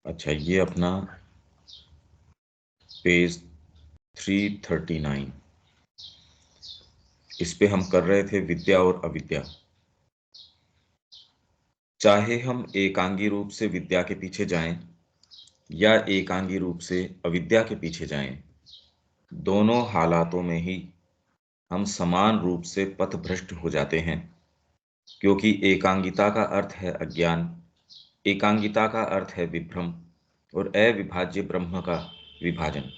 अच्छा, ये अपना पेज 339, इस पे हम कर रहे थे विद्या और अविद्या। चाहे हम एकांगी रूप से विद्या के पीछे जाएं या एकांगी रूप से अविद्या के पीछे जाएं, दोनों हालातों में ही हम समान रूप से पथभ्रष्ट हो जाते हैं, क्योंकि एकांगिता का अर्थ है अज्ञान, एकांगिता का अर्थ है विभ्रम और अविभाज्य ब्रह्म का विभाजन।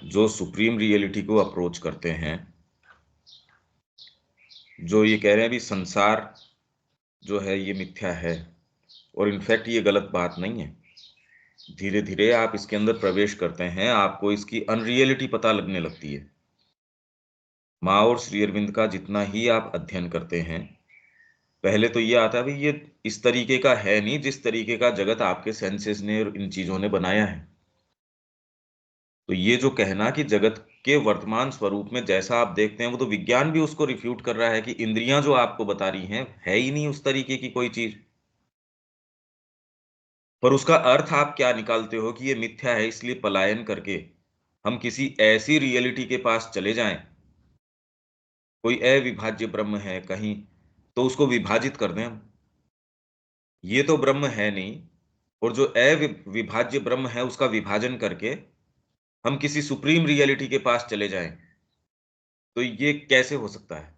जो सुप्रीम रियलिटी को अप्रोच करते हैं, जो ये कह रहे हैं भी संसार जो है ये मिथ्या है, और इनफैक्ट ये गलत बात नहीं है। धीरे धीरे आप इसके अंदर प्रवेश करते हैं, आपको इसकी अनरियलिटी पता लगने लगती है। माँ और श्री अरविंद का जितना ही आप अध्ययन करते हैं, पहले तो ये आता है भाई ये इस तरीके का है नहीं जिस तरीके का जगत आपके सेंसेस ने और इन चीजों ने बनाया है। तो ये जो कहना कि जगत के वर्तमान स्वरूप में जैसा आप देखते हैं, वो तो विज्ञान भी उसको रिफ्यूट कर रहा है कि इंद्रियां जो आपको बता रही हैं है ही नहीं उस तरीके की कोई चीज। पर उसका अर्थ आप क्या निकालते हो कि ये मिथ्या है, इसलिए पलायन करके हम किसी ऐसी रियलिटी के पास चले जाएं, कोई अविभाज्य ब्रह्म है कहीं, तो उसको विभाजित कर दें हम। ये तो ब्रह्म है नहीं, और जो अविभाज्य ब्रह्म है उसका विभाजन करके हम किसी सुप्रीम रियलिटी के पास चले जाएं, तो ये कैसे हो सकता है?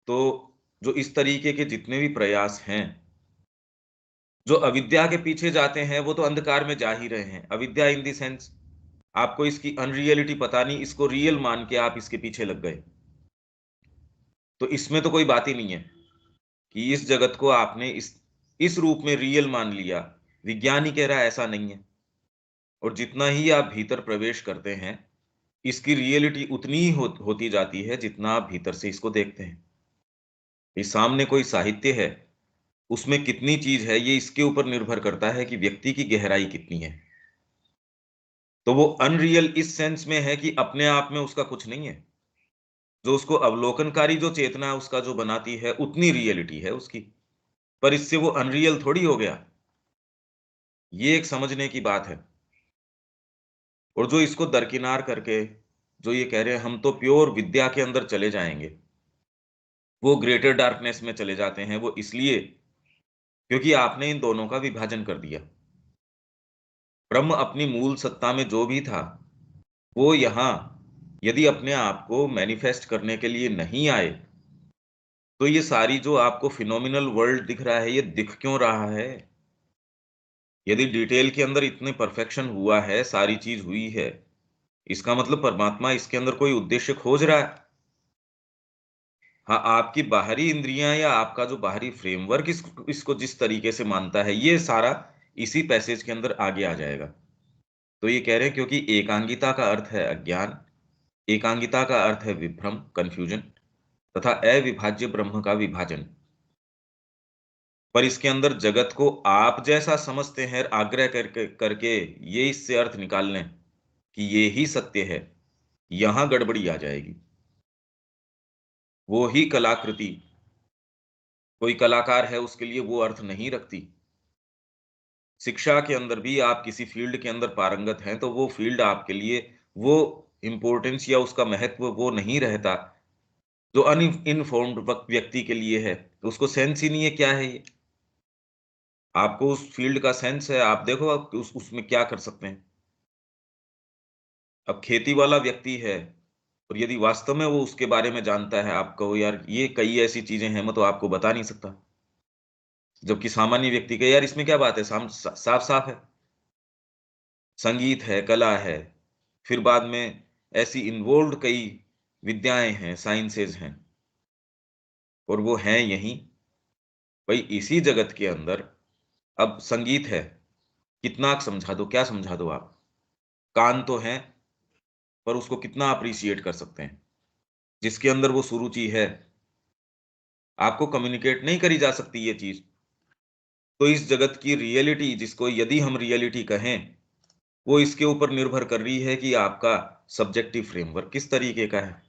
तो जो इस तरीके के जितने भी प्रयास हैं, जो अविद्या के पीछे जाते हैं, वो तो अंधकार में जा ही रहे हैं। अविद्या इन दी सेंस आपको इसकी अनरियलिटी पता नहीं, इसको रियल मान के आप इसके पीछे लग गए। तो इसमें तो कोई बात ही नहीं है कि इस जगत को आपने इस रूप में रियल मान लिया। विज्ञान ही कह रहा है ऐसा नहीं है। और जितना ही आप भीतर प्रवेश करते हैं, इसकी रियलिटी उतनी ही होती जाती है जितना आप भीतर से इसको देखते हैं। ये सामने कोई साहित्य है, उसमें कितनी चीज है ये इसके ऊपर निर्भर करता है कि व्यक्ति की गहराई कितनी है। तो वो अनरियल इस सेंस में है कि अपने आप में उसका कुछ नहीं है। जो उसको अवलोकनकारी जो चेतना है उसका जो बनाती है, उतनी रियलिटी है उसकी। पर इससे वो अनरियल थोड़ी हो गया। ये एक समझने की बात है। और जो इसको दरकिनार करके जो ये कह रहे हैं हम तो प्योर विद्या के अंदर चले जाएंगे, वो ग्रेटर डार्कनेस में चले जाते हैं। वो इसलिए क्योंकि आपने इन दोनों का विभाजन कर दिया। ब्रह्म अपनी मूल सत्ता में जो भी था, वो यहां यदि अपने आप को मैनिफेस्ट करने के लिए नहीं आए, तो ये सारी जो आपको फिनोमिनल वर्ल्ड दिख रहा है, ये दिख क्यों रहा है? यदि डिटेल के अंदर इतने परफेक्शन हुआ है, सारी चीज हुई है, इसका मतलब परमात्मा इसके अंदर कोई उद्देश्य खोज रहा है। हाँ, आपकी बाहरी इंद्रियां या आपका जो बाहरी फ्रेमवर्क इसको जिस तरीके से मानता है, ये सारा इसी पैसेज के अंदर आगे आ जाएगा। तो ये कह रहे हैं क्योंकि एकांगिता का अर्थ है अज्ञान, एकांगिता का अर्थ है विभ्रम, कंफ्यूजन, तथा अविभाज्य ब्रह्म का विभाजन। पर इसके अंदर जगत को आप जैसा समझते हैं, आग्रह करके ये इससे अर्थ निकाल लें कि ये ही सत्य है, यहां गड़बड़ी आ जाएगी। वो ही कलाकृति कोई कलाकार है उसके लिए वो अर्थ नहीं रखती। शिक्षा के अंदर भी आप किसी फील्ड के अंदर पारंगत हैं, तो वो फील्ड आपके लिए वो इंपॉर्टेंस या उसका महत्व वो नहीं रहता जो अनइन्फॉर्म्ड व्यक्ति के लिए है। तो उसको सेंस ही नहीं है क्या है ये। आपको उस फील्ड का सेंस है, आप देखो आप उसमें क्या कर सकते हैं। अब खेती वाला व्यक्ति है, और यदि वास्तव में वो उसके बारे में जानता है, आप कहो यार ये कई ऐसी चीजें हैं, मैं तो आपको बता नहीं सकता। जबकि सामान्य व्यक्ति के यार इसमें क्या बात है, साफ साफ है। संगीत है, कला है, फिर बाद में ऐसी इन्वॉल्व कई विद्याएं हैं, साइंसेज हैं, और वो हैं यहीं भाई इसी जगत के अंदर। अब संगीत है, कितना समझा दो, क्या समझा दो आप। कान तो हैं, पर उसको कितना अप्रिशिएट कर सकते हैं। जिसके अंदर वो सुरुचि है, आपको कम्युनिकेट नहीं करी जा सकती ये चीज। तो इस जगत की रियलिटी, जिसको यदि हम रियलिटी कहें, वो इसके ऊपर निर्भर कर रही है कि आपका सब्जेक्टिव फ्रेमवर्क किस तरीके का है।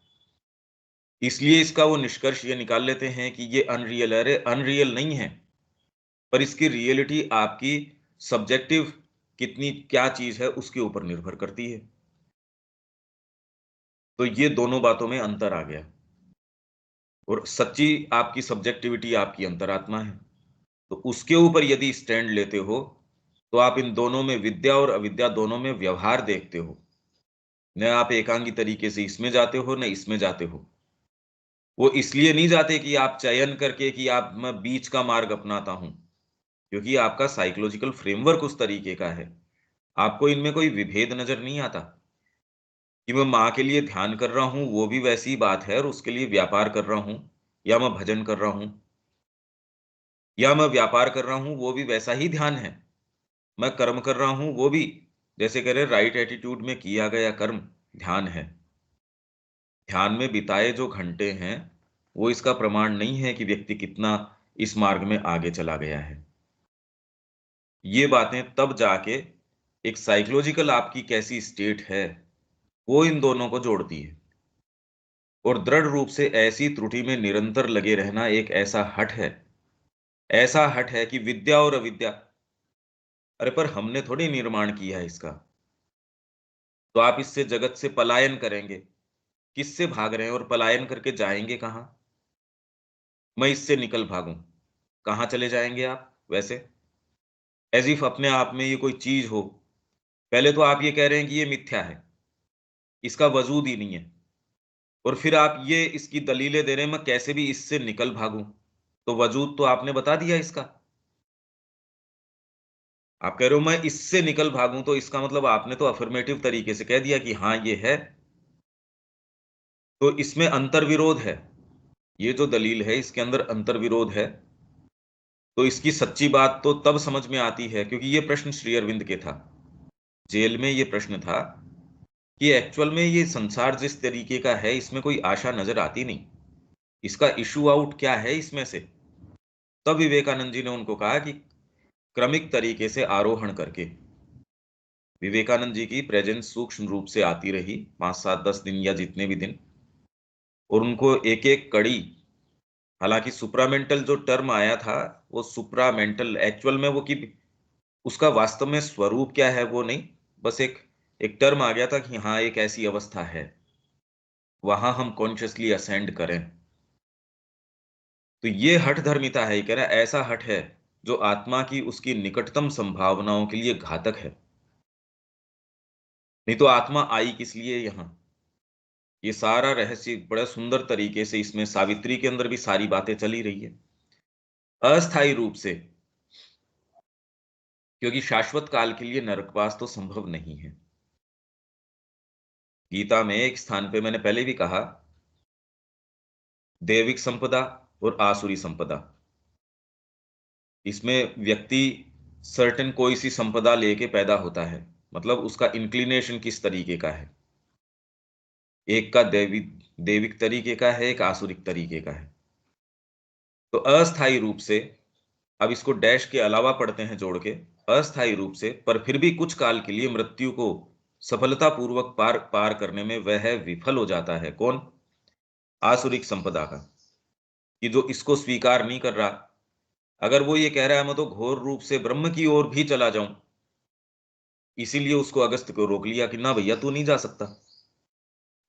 इसलिए इसका वो निष्कर्ष ये निकाल लेते हैं कि ये अनरियल है। अरे अनरियल नहीं है, पर इसकी रियलिटी आपकी सब्जेक्टिव कितनी क्या चीज है उसके ऊपर निर्भर करती है। तो ये दोनों बातों में अंतर आ गया। और सच्ची आपकी सब्जेक्टिविटी आपकी अंतरात्मा है। तो उसके ऊपर यदि स्टैंड लेते हो, तो आप इन दोनों में, विद्या और अविद्या दोनों में व्यवहार देखते हो। न आप एकांगी तरीके से इसमें जाते हो, न इसमें जाते हो। वो इसलिए नहीं जाते कि आप चयन करके कि आप मैं बीच का मार्ग अपनाता हूं, क्योंकि आपका साइकोलॉजिकल फ्रेमवर्क उस तरीके का है। आपको इनमें कोई विभेद नजर नहीं आता कि मैं माँ के लिए ध्यान कर रहा हूँ, वो भी वैसी ही बात है, और उसके लिए व्यापार कर रहा हूँ, या मैं भजन कर रहा हूँ, या मैं व्यापार कर रहा हूँ, वो भी वैसा ही ध्यान है। मैं कर्म कर रहा हूँ, वो भी जैसे कह रहे राइट एटीट्यूड में किया गया कर्म ध्यान है। ध्यान में बिताए जो घंटे हैं, वो इसका प्रमाण नहीं है कि व्यक्ति कितना इस मार्ग में आगे चला गया है। ये बातें तब जाके एक साइकोलॉजिकल आपकी कैसी स्टेट है, वो इन दोनों को जोड़ती है। और दृढ़ रूप से ऐसी त्रुटि में निरंतर लगे रहना एक ऐसा हट है कि विद्या और अविद्या, अरे पर हमने थोड़ी निर्माण किया है इसका। तो आप इससे जगत से पलायन करेंगे, किससे भाग रहे हैं और पलायन करके जाएंगे कहां? मैं इससे निकल भागूं, कहां चले जाएंगे आप वैसे? एज इफ अपने आप में ये कोई चीज हो। पहले तो आप ये कह रहे हैं कि ये मिथ्या है, इसका वजूद ही नहीं है, और फिर आप ये इसकी दलीलें दे रहे हैं मैं कैसे भी इससे निकल भागूं। तो वजूद तो आपने बता दिया इसका। आप कह रहे हो मैं इससे निकल भागूं, तो इसका मतलब आपने तो अफर्मेटिव तरीके से कह दिया कि हाँ ये है। तो इसमें अंतर्विरोध है। ये जो दलील है इसके अंदर अंतर्विरोध है। तो इसकी सच्ची बात तो तब समझ में आती है, क्योंकि ये प्रश्न श्री अरविंद के था। जेल में ये प्रश्न था कि एक्चुअल में ये संसार जिस तरीके का है इसमें कोई आशा नजर आती नहीं, इसका इशू आउट क्या है इसमें से? तब विवेकानंद जी ने उनको कहा कि क्रमिक तरीके से आरोहण करके। विवेकानंद जी की प्रेजेंस सूक्ष्म रूप से आती रही 5 7 10 दिन या जितने भी दिन, और उनको एक एक कड़ी, हालांकि सुप्रामेंटल जो टर्म आया था, वो सुप्रामेंटल एक्चुअल में वो कि उसका वास्तव में स्वरूप क्या है वो नहीं, बस एक एक टर्म आ गया था कि हाँ एक ऐसी अवस्था है, वहां हम कॉन्शियसली असेंड करें। तो ये हठ धर्मिता है, ये कह रहा है ऐसा हठ है जो आत्मा की उसकी निकटतम संभावनाओं के लिए घातक है। नहीं तो आत्मा आई किस लिए यहां? ये सारा रहस्य बड़े सुंदर तरीके से इसमें सावित्री के अंदर भी सारी बातें चली रही है। अस्थायी रूप से, क्योंकि शाश्वत काल के लिए नरकवास तो संभव नहीं है। गीता में एक स्थान पे मैंने पहले भी कहा, दैविक संपदा और आसुरी संपदा, इसमें व्यक्ति सर्टेन कोई सी संपदा लेके पैदा होता है, मतलब उसका इंक्लिनेशन किस तरीके का है। एक का दैविक तरीके का है, एक आसुरिक तरीके का है। तो अस्थायी रूप से, अब इसको डैश के अलावा पढ़ते हैं जोड़ के, अस्थायी रूप से पर फिर भी कुछ काल के लिए मृत्यु को सफलतापूर्वक पार पार करने में वह विफल हो जाता है। कौन? आसुरिक संपदा का, कि जो इसको स्वीकार नहीं कर रहा। अगर वो ये कह रहा है मैं तो घोर रूप से ब्रह्म की ओर भी चला जाऊं, इसीलिए उसको अगस्त को रोक लिया कि ना भैया तू नहीं जा सकता।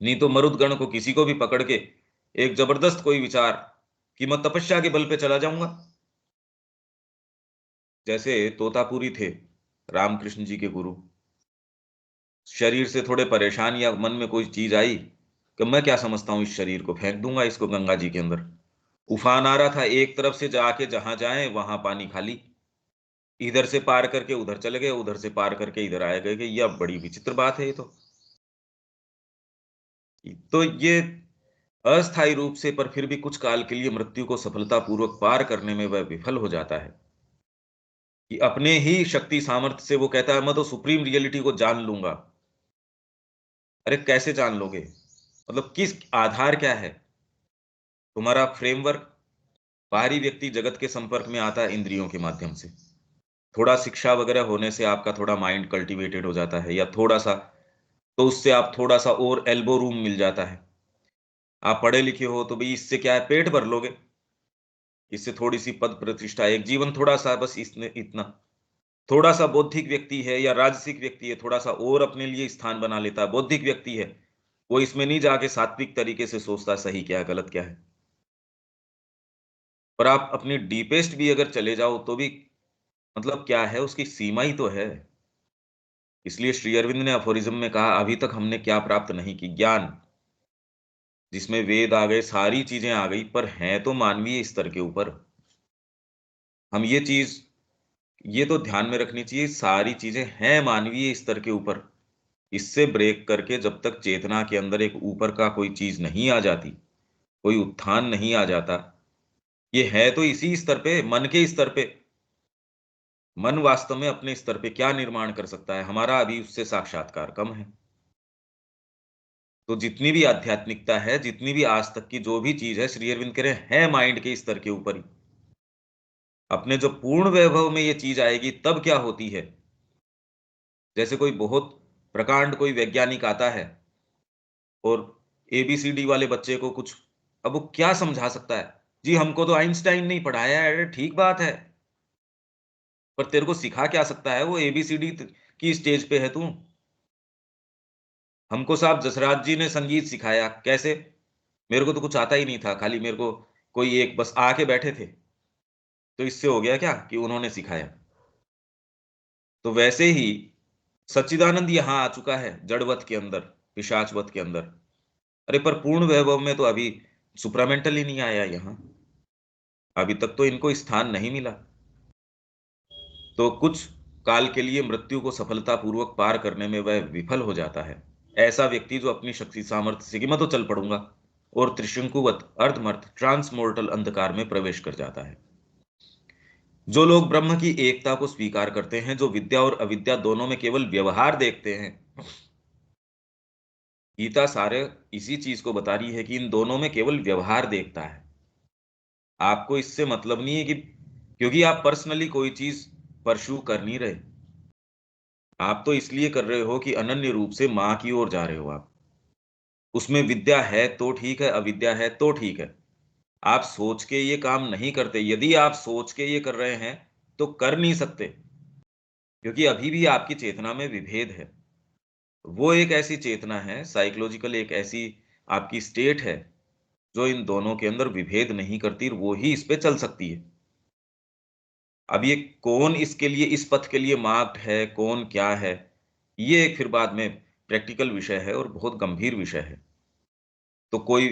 नहीं तो मरुदगण को किसी को भी पकड़ के एक जबरदस्त कोई विचार कि मैं तपस्या के बल पे चला जाऊंगा। जैसे तोतापुरी थे रामकृष्ण जी के गुरु, शरीर से थोड़े परेशान या मन में कोई चीज आई कि मैं क्या समझता हूं, इस शरीर को फेंक दूंगा इसको गंगा जी के अंदर। उफान आ रहा था, एक तरफ से जाके जहां जाए वहां पानी खाली, इधर से पार करके उधर चले गए, उधर से पार करके इधर आए गए कि यह बड़ी विचित्र बात है ये तो ये अस्थायी रूप से पर फिर भी कुछ काल के लिए मृत्यु को सफलतापूर्वक पार करने में वह विफल हो जाता है, कि अपने ही शक्ति सामर्थ्य से वो कहता है मैं तो सुप्रीम रियलिटी को जान लूंगा। अरे कैसे जान लोगे? मतलब किस आधार क्या है तुम्हारा फ्रेमवर्क? बाहरी व्यक्ति जगत के संपर्क में आता है इंद्रियों के माध्यम से, थोड़ा शिक्षा वगैरह होने से आपका थोड़ा माइंड कल्टीवेटेड हो जाता है, या थोड़ा सा, तो उससे आप थोड़ा सा और एल्बो रूम मिल जाता है। आप पढ़े लिखे हो तो भाई इससे क्या है, पेट भर लोगे। इससे थोड़ी सी पद प्रतिष्ठा, एक जीवन थोड़ा सा, बस इसने इतना, थोड़ा सा बौद्धिक व्यक्ति है या राजसिक व्यक्ति है, थोड़ा सा और अपने लिए स्थान बना लेता है, बौद्धिक व्यक्ति है, वो इसमें नहीं जाके सात्विक तरीके से सोचता सही क्या है गलत क्या है। पर आप अपनी डीपेस्ट भी अगर चले जाओ तो भी मतलब क्या है, उसकी सीमा ही तो है। इसलिए श्री अरविंद ने अफोरिज्म में कहा, अभी तक हमने क्या प्राप्त नहीं की, ज्ञान, जिसमें वेद आ गए, सारी चीजें आ गई, पर हैं तो मानवीय स्तर के ऊपर। हम ये चीज, ये तो ध्यान में रखनी चाहिए, सारी चीजें हैं मानवीय स्तर के ऊपर। इससे ब्रेक करके जब तक चेतना के अंदर एक ऊपर का कोई चीज नहीं आ जाती, कोई उत्थान नहीं आ जाता, ये है तो इसी स्तर पे, मन के स्तर पे। मन वास्तव में अपने स्तर पे क्या निर्माण कर सकता है, हमारा अभी उससे साक्षात्कार कम है। तो जितनी भी आध्यात्मिकता है, जितनी भी आज तक की जो भी चीज है, श्री अरविंद कह रहे हैं है माइंड के स्तर के ऊपर ही। अपने जो पूर्ण वैभव में ये चीज आएगी तब क्या होती है, जैसे कोई बहुत प्रकांड कोई वैज्ञानिक आता है और एबीसीडी वाले बच्चे को कुछ, अब वो क्या समझा सकता है, जी हमको तो आइंस्टाइन नहीं पढ़ाया है, अरे ठीक बात है, पर तेरे को सिखा क्या सकता है, वो एबीसीडी की स्टेज पे है तू। हमको साहब जसराज जी ने संगीत सिखाया, कैसे, मेरे को तो कुछ आता ही नहीं था, खाली मेरे को कोई एक बस आके बैठे थे, तो इससे हो गया क्या कि उन्होंने सिखाया। तो वैसे ही सच्चिदानंद यहां आ चुका है जड़वत के अंदर, पिशाचवत के अंदर, अरे पर पूर्ण वैभव में तो अभी सुप्रामेंटल ही नहीं आया यहां, अभी तक तो इनको स्थान नहीं मिला। तो कुछ काल के लिए मृत्यु को सफलतापूर्वक पार करने में वह विफल हो जाता है, ऐसा व्यक्ति जो अपनी शक्ति सामर्थ्य से कि मैं तो चल पड़ूंगा, और त्रिशंकुवत अर्धमर्थ ट्रांसमोर्टल अंधकार में प्रवेश कर जाता है। जो लोग ब्रह्म की एकता को स्वीकार करते हैं, जो विद्या और अविद्या दोनों में केवल व्यवहार देखते हैं, गीता सारे इसी चीज को बता रही है कि इन दोनों में केवल व्यवहार देखता है। आपको इससे मतलब नहीं है कि क्योंकि आप पर्सनली कोई चीज परस्यू कर नहीं रहे, आप तो इसलिए कर रहे हो कि अनन्य रूप से मां की ओर जा रहे हो आप। उसमें विद्या है तो ठीक है, अविद्या है तो ठीक है। आप सोच के ये काम नहीं करते, यदि आप सोच के ये कर रहे हैं तो कर नहीं सकते, क्योंकि अभी भी आपकी चेतना में विभेद है। वो एक ऐसी चेतना है, साइकोलॉजिकल एक ऐसी आपकी स्टेट है, जो इन दोनों के अंदर विभेद नहीं करती, वो ही इस पे चल सकती है। अब ये कौन इसके लिए, इस पथ के लिए मार्क्ड है, कौन क्या है, ये एक फिर बाद में प्रैक्टिकल विषय है और बहुत गंभीर विषय है। तो कोई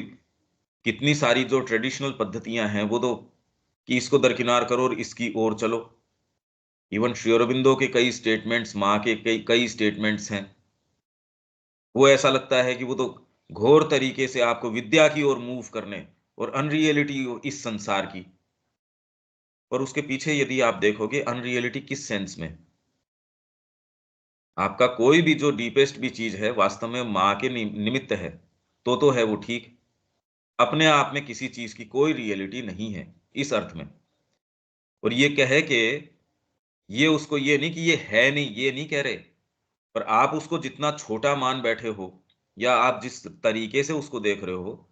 कितनी सारी जो ट्रेडिशनल पद्धतियां हैं वो तो, कि इसको दरकिनार करो और इसकी ओर चलो। इवन श्री अरबिंदो के कई स्टेटमेंट्स, माँ के कई कई स्टेटमेंट्स हैं, वो ऐसा लगता है कि वो तो घोर तरीके से आपको विद्या की ओर मूव करने और अनरियलिटी इस संसार की। और उसके पीछे यदि आप देखोगे अनरियलिटी किस सेंस में, आपका कोई भी जो डीपेस्ट भी चीज है वास्तव में माँ के निमित्त है, तो है वो ठीक, अपने आप में किसी चीज की कोई रियलिटी नहीं है इस अर्थ में। और ये कहे कि ये उसको, ये नहीं कि ये है नहीं, ये नहीं कह रहे, पर आप उसको जितना छोटा मान बैठे हो या आप जिस तरीके से उसको देख रहे हो,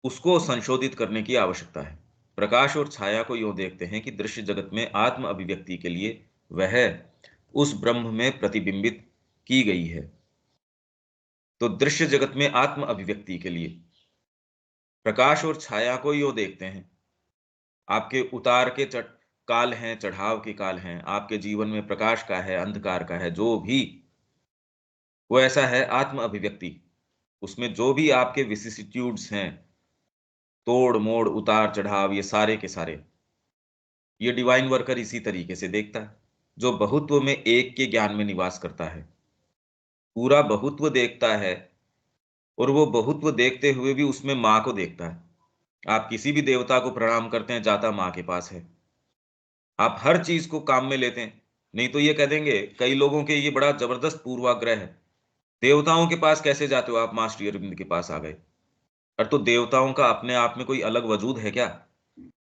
उसको संशोधित करने की आवश्यकता है। प्रकाश और छाया को यूं देखते हैं कि दृश्य जगत में आत्म अभिव्यक्ति के लिए वह उस ब्रह्म में प्रतिबिंबित की गई है। तो दृश्य जगत में आत्म अभिव्यक्ति के लिए प्रकाश और छाया को यूं देखते हैं, आपके उतार के काल हैं, चढ़ाव के काल हैं, आपके जीवन में प्रकाश का है, अंधकार का है, जो भी वो ऐसा है आत्म अभिव्यक्ति। उसमें जो भी आपके विसिसिट्यूड्स हैं, तोड़ मोड़ उतार चढ़ाव, ये सारे के सारे, ये डिवाइन वर्कर इसी तरीके से देखता है, जो बहुत्व में एक के ज्ञान में निवास करता है, पूरा बहुत्व देखता है। और वो बहुत्व देखते हुए भी उसमें माँ को देखता है। आप किसी भी देवता को प्रणाम करते हैं, जाता माँ के पास है। आप हर चीज को काम में लेते हैं, नहीं तो ये कह देंगे कई लोगों के, ये बड़ा जबरदस्त पूर्वाग्रह है, देवताओं के पास कैसे जाते हो आप, माँ श्री अरविंद के पास आ गए। और तो देवताओं का अपने आप में कोई अलग वजूद है क्या,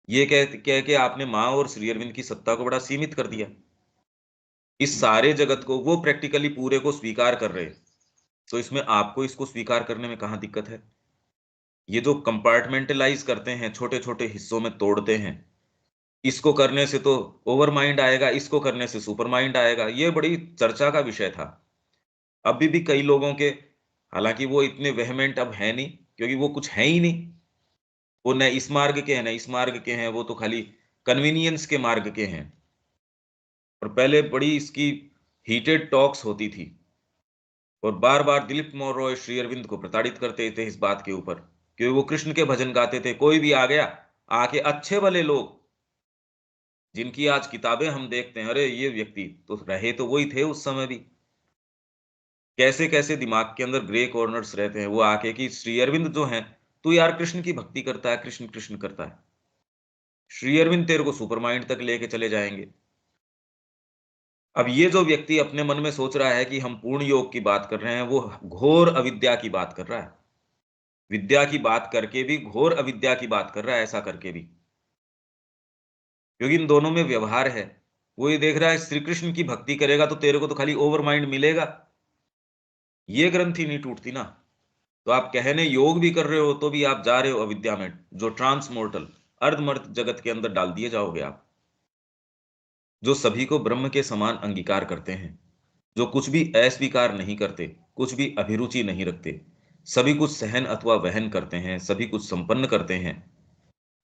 ये कह के आपने माँ और श्री अरविंद की सत्ता को बड़ा सीमित कर दिया। इस सारे जगत को वो प्रैक्टिकली पूरे को स्वीकार कर रहे हैं, तो इसमें आपको इसको स्वीकार करने में कहाँ दिक्कत है। ये जो कंपार्टमेंटलाइज करते हैं, छोटे छोटे हिस्सों में तोड़ते हैं, इसको करने से तो ओवर माइंड आएगा, इसको करने से सुपर माइंड आएगा, ये बड़ी चर्चा का विषय था। अभी भी कई लोगों के, हालांकि वो इतने वेहमेंट अब है नहीं, क्योंकि वो कुछ है ही नहीं, वो न इस मार्ग के हैं न इस मार्ग के हैं, वो तो खाली कन्वीनियंस के मार्ग के हैं। और पहले बड़ी इसकी हीटेड टॉक्स होती थी, और बार बार दिलीप मोरॉय श्री अरविंद को प्रताड़ित करते थे इस बात के ऊपर, क्योंकि वो कृष्ण के भजन गाते थे। कोई भी आ गया, आके अच्छे भले लोग जिनकी आज किताबें हम देखते हैं, अरे ये व्यक्ति तो रहे तो वही थे उस समय भी, कैसे कैसे दिमाग के अंदर ग्रे कॉर्नर्स रहते हैं, वो आके कि श्री अरविंद जो हैं, तू यार कृष्ण की भक्ति करता है, कृष्ण कृष्ण करता है, श्री अरविंद तेरे को सुपर माइंड तक लेके चले जाएंगे। अब ये जो व्यक्ति अपने मन में सोच रहा है कि हम पूर्ण योग की बात कर रहे हैं, वो घोर अविद्या की बात कर रहा है। विद्या की बात करके भी घोर अविद्या की बात कर रहा है, ऐसा करके भी, क्योंकि इन दोनों में व्यवहार है। वो ये देख रहा है श्री कृष्ण की भक्ति करेगा तो तेरे को तो खाली ओवर माइंड मिलेगा, ये ग्रंथि नहीं टूटती ना। तो आप कहने योग भी कर रहे हो तो भी आप जा रहे हो अविद्या में, जो ट्रांसमोर्टल अर्धमर्त जगत के अंदर डाल दिए जाओगे आप, जो सभी को ब्रह्म के समान अंगीकार करते हैं, जो कुछ भी अस्वीकार नहीं करते, कुछ भी अभिरुचि नहीं रखते, सभी कुछ सहन अथवा वहन करते हैं, सभी कुछ संपन्न करते हैं,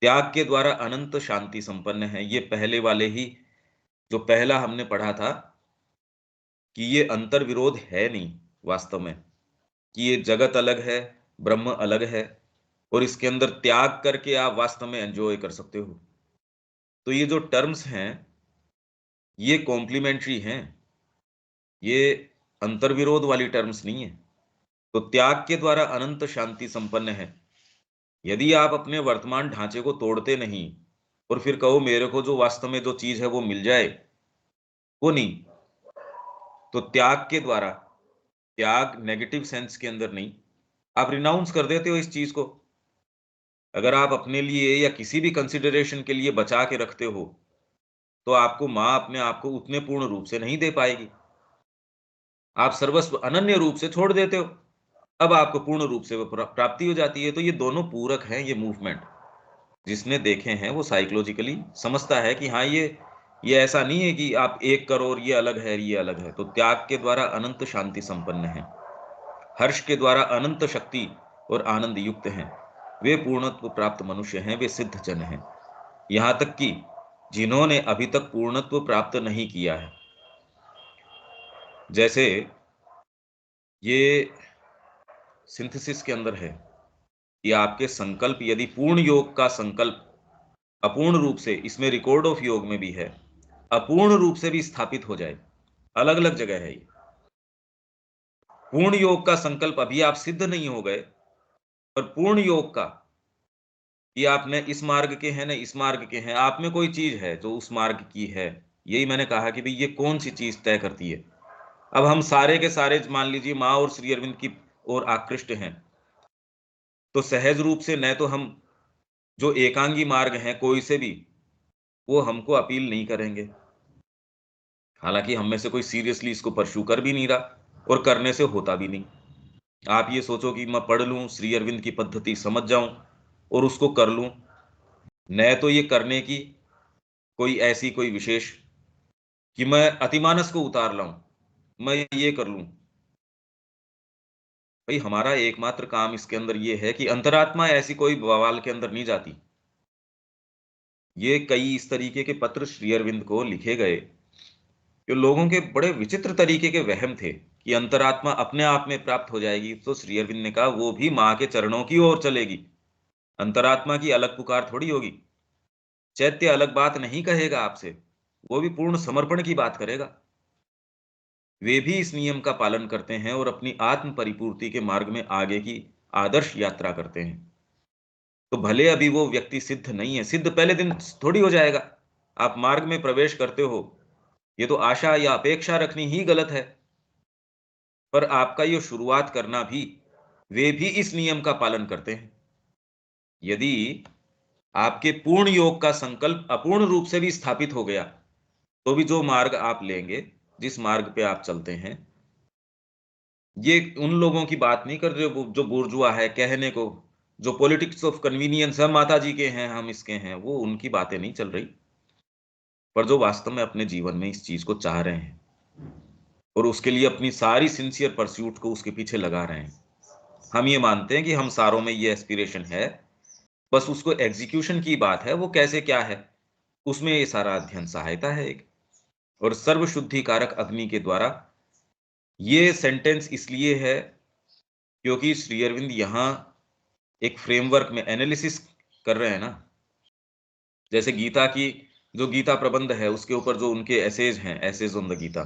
त्याग के द्वारा अनंत शांति संपन्न है। ये पहले वाले ही, जो पहला हमने पढ़ा था कि ये अंतर विरोध है नहीं वास्तव में, कि ये जगत अलग है, ब्रह्म अलग है, और इसके अंदर त्याग करके आप वास्तव में एंजॉय कर सकते हो। तो ये जो टर्म्स हैं, ये कॉम्प्लीमेंट्री हैं, ये अंतर विरोध वाली टर्म्स नहीं है। तो त्याग के द्वारा अनंत शांति संपन्न है। यदि आप अपने वर्तमान ढांचे को तोड़ते नहीं और फिर कहो मेरे को जो वास्तव में जो चीज है वो मिल जाए, वो नहीं। तो त्याग के द्वारा, त्याग नेगेटिव सेंस के अंदर नहीं, आप रिनाउंस कर देते हो इस चीज को। अगर आप अपने लिए या किसी भी कंसिडरेशन के लिए बचा के रखते हो, तो आपको माँ अपने आप को उतने पूर्ण रूप से नहीं दे पाएगी। आप सर्वस्व अनन्य रूप से छोड़ देते हो, अब आपको पूर्ण रूप से वो प्राप्ति हो जाती है। तो ये दोनों पूरक हैं, ये मूवमेंट जिसने देखे हैं वो साइकोलॉजिकली समझता है कि हाँ, ये ऐसा नहीं है कि आप एक करो और ये अलग है, ये अलग है। तो त्याग के द्वारा अनंत शांति संपन्न है, हर्ष के द्वारा अनंत शक्ति और आनंद युक्त हैं, वे पूर्णत्व प्राप्त मनुष्य हैं, वे सिद्ध जन हैं। यहां तक कि जिन्होंने अभी तक पूर्णत्व प्राप्त नहीं किया है, जैसे ये सिंथेसिस के अंदर है कि आपके संकल्प, यदि पूर्ण योग का संकल्प अपूर्ण रूप से, इसमें रिकॉर्ड ऑफ योग में भी है, अपूर्ण रूप से भी स्थापित हो जाए, अलग अलग जगह है ये। पूर्ण योग का संकल्प अभी आप सिद्ध नहीं हो गए, पर पूर्ण योग का कि आप न इस मार्ग के हैं न इस मार्ग के हैं, आप में कोई चीज है जो उस मार्ग की है। यही मैंने कहा कि भाई ये कौन सी चीज तय करती है। अब हम सारे के सारे मान लीजिए माँ और श्री अरविंद की ओर आकृष्ट हैं, तो सहज रूप से न तो हम जो एकांगी मार्ग हैं कोई से भी, वो हमको अपील नहीं करेंगे। हालांकि हम में से कोई सीरियसली इसको परस्यू कर भी नहीं रहा और करने से होता भी नहीं। आप ये सोचो कि मैं पढ़ लूं, श्री अरविंद की पद्धति समझ जाऊं और उसको कर लूं, न तो ये करने की कोई ऐसी कोई विशेष कि मैं अतिमानस को उतार लाऊं, मैं ये कर लूं। भाई हमारा एकमात्र काम इसके अंदर ये है कि अंतरात्मा ऐसी कोई बवाल के अंदर नहीं जाती। ये कई इस तरीके के पत्र श्री अरविंद को लिखे गए, जो लोगों के बड़े विचित्र तरीके के वहम थे कि अंतरात्मा अपने आप में प्राप्त हो जाएगी। तो श्री अरविंद ने कहा वो भी माँ के चरणों की ओर चलेगी, अंतरात्मा की अलग पुकार थोड़ी होगी। चैत्य अलग बात नहीं कहेगा आपसे, वो भी पूर्ण समर्पण की बात करेगा। वे भी इस नियम का पालन करते हैं और अपनी आत्म परिपूर्ति के मार्ग में आगे की आदर्श यात्रा करते हैं। तो भले अभी वो व्यक्ति सिद्ध नहीं है, सिद्ध पहले दिन थोड़ी हो जाएगा। आप मार्ग में प्रवेश करते हो, ये तो आशा या अपेक्षा रखनी ही गलत है। पर आपका ये शुरुआत करना भी, वे भी इस नियम का पालन करते हैं। यदि आपके पूर्ण योग का संकल्प अपूर्ण रूप से भी स्थापित हो गया, तो भी जो मार्ग आप लेंगे, जिस मार्ग पे आप चलते हैं, ये उन लोगों की बात नहीं कर रहे हो जो बुर्जुआ है, कहने को जो पॉलिटिक्स ऑफ कन्वीनियंस है, माता जी के हैं, हम इसके हैं, वो उनकी बातें नहीं चल रही, पर जो वास्तव में अपने जीवन में इस चीज को चाह रहे हैं और उसके लिए अपनी सारी सिंसियर परस्यूट को उसके पीछे लगा रहे हैं। हम ये मानते हैं कि हम सारों में ये एस्पिरेशन है, बस उसको एग्जीक्यूशन की बात है, वो कैसे क्या है, उसमें ये सारा अध्ययन सहायता है एक। और सर्व शुद्धिकारक अग्नि के द्वारा, ये सेंटेंस इसलिए है क्योंकि श्री अरविंद यहाँ एक फ्रेमवर्क में एनालिसिस कर रहे हैं ना। जैसे गीता की जो गीता प्रबंध है, उसके ऊपर जो उनके एसेज हैं, एसेज ऑन द गीता,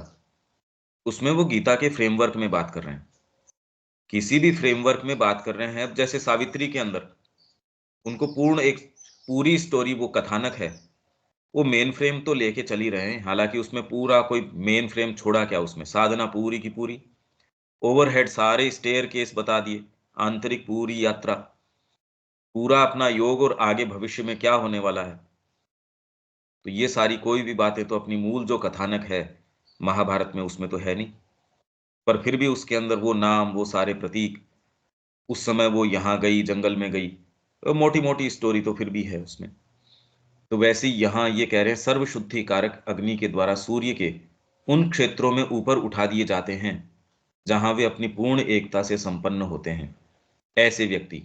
उसमें वो गीता के फ्रेमवर्क में बात कर रहे हैं। किसी भी फ्रेमवर्क में बात कर रहे हैं, अब जैसे सावित्री के अंदर उनको पूरी स्टोरी, वो कथानक है, वो मेन फ्रेम तो लेके चल ही रहे हैं, हालांकि उसमें पूरा कोई मेन फ्रेम छोड़ा क्या, उसमें साधना पूरी की पूरी, ओवरहेड सारे स्टेयर केस बता दिए, आंतरिक पूरी यात्रा, पूरा अपना योग और आगे भविष्य में क्या होने वाला है। तो ये सारी कोई भी बातें तो अपनी मूल जो कथानक है महाभारत में, उसमें तो है नहीं, पर फिर भी उसके अंदर वो नाम, वो सारे प्रतीक, उस समय वो यहाँ गई, जंगल में गई, मोटी मोटी स्टोरी तो फिर भी है उसमें। तो वैसे ही यहाँ ये कह रहे हैं, सर्व शुद्धि कारक अग्नि के द्वारा सूर्य के उन क्षेत्रों में ऊपर उठा दिए जाते हैं जहां वे अपनी पूर्ण एकता से संपन्न होते हैं। ऐसे व्यक्ति,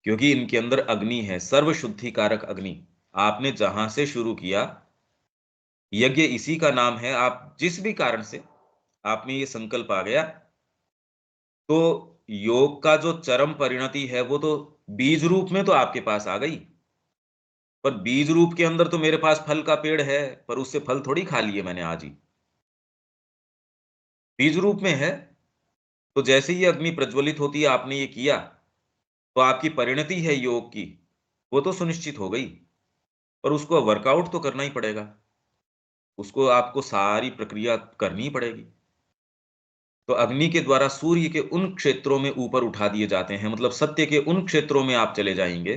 क्योंकि इनके अंदर अग्नि है, सर्व शुद्धि कारक अग्नि, आपने जहां से शुरू किया, यज्ञ इसी का नाम है। आप जिस भी कारण से आप में ये संकल्प आ गया, तो योग का जो चरम परिणति है, वो तो बीज रूप में तो आपके पास आ गई, पर बीज रूप के अंदर तो मेरे पास फल का पेड़ है, पर उससे फल थोड़ी खा लिए मैंने आज ही, बीज रूप में है। तो जैसे ही अग्नि प्रज्वलित होती है, आपने ये किया, तो आपकी परिणति है योग की, वो तो सुनिश्चित हो गई, पर उसको वर्कआउट तो करना ही पड़ेगा, उसको आपको सारी प्रक्रिया करनी ही पड़ेगी। तो अग्नि के द्वारा सूर्य के उन क्षेत्रों में ऊपर उठा दिए जाते हैं, मतलब सत्य के उन क्षेत्रों में आप चले जाएंगे।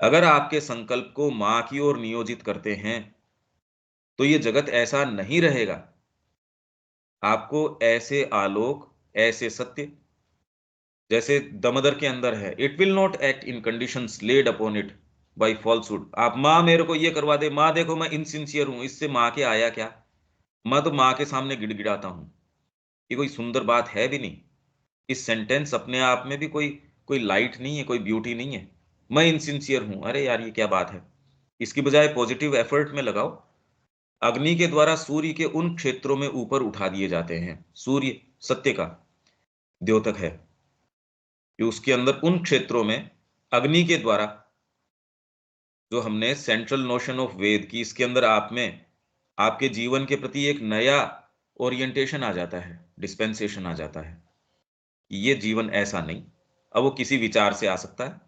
अगर आपके संकल्प को मां की ओर नियोजित करते हैं, तो ये जगत ऐसा नहीं रहेगा। आपको ऐसे आलोक, ऐसे सत्य, जैसे दमदर के अंदर है, it will not act in conditions lead upon it by falsehood. आप माँ मेरे को ये करवा दे, माँ देखो मैं इनसिंसियर हूं, इससे माँ के आया क्या, मैं तो माँ के सामने गिड़गिड़ाता हूं, ये कोई सुंदर बात है भी नहीं। इस सेंटेंस अपने आप में भी कोई कोई लाइट नहीं है, कोई ब्यूटी नहीं है। मैं इनसिंसियर हूं, अरे यार ये क्या बात है। इसकी बजाय पॉजिटिव एफर्ट में लगाओ। अग्नि के द्वारा सूर्य के उन क्षेत्रों में ऊपर उठा दिए जाते हैं। सूर्य सत्य का द्योतक है, कि उसके अंदर उन क्षेत्रों में अग्नि के द्वारा, जो हमने सेंट्रल नोशन ऑफ वेद की, इसके अंदर आप में आपके जीवन के प्रति एक नया ओरिएंटेशन आ जाता है, डिस्पेंसेशन आ जाता है। ये जीवन ऐसा नहीं, अब वो किसी विचार से आ सकता है,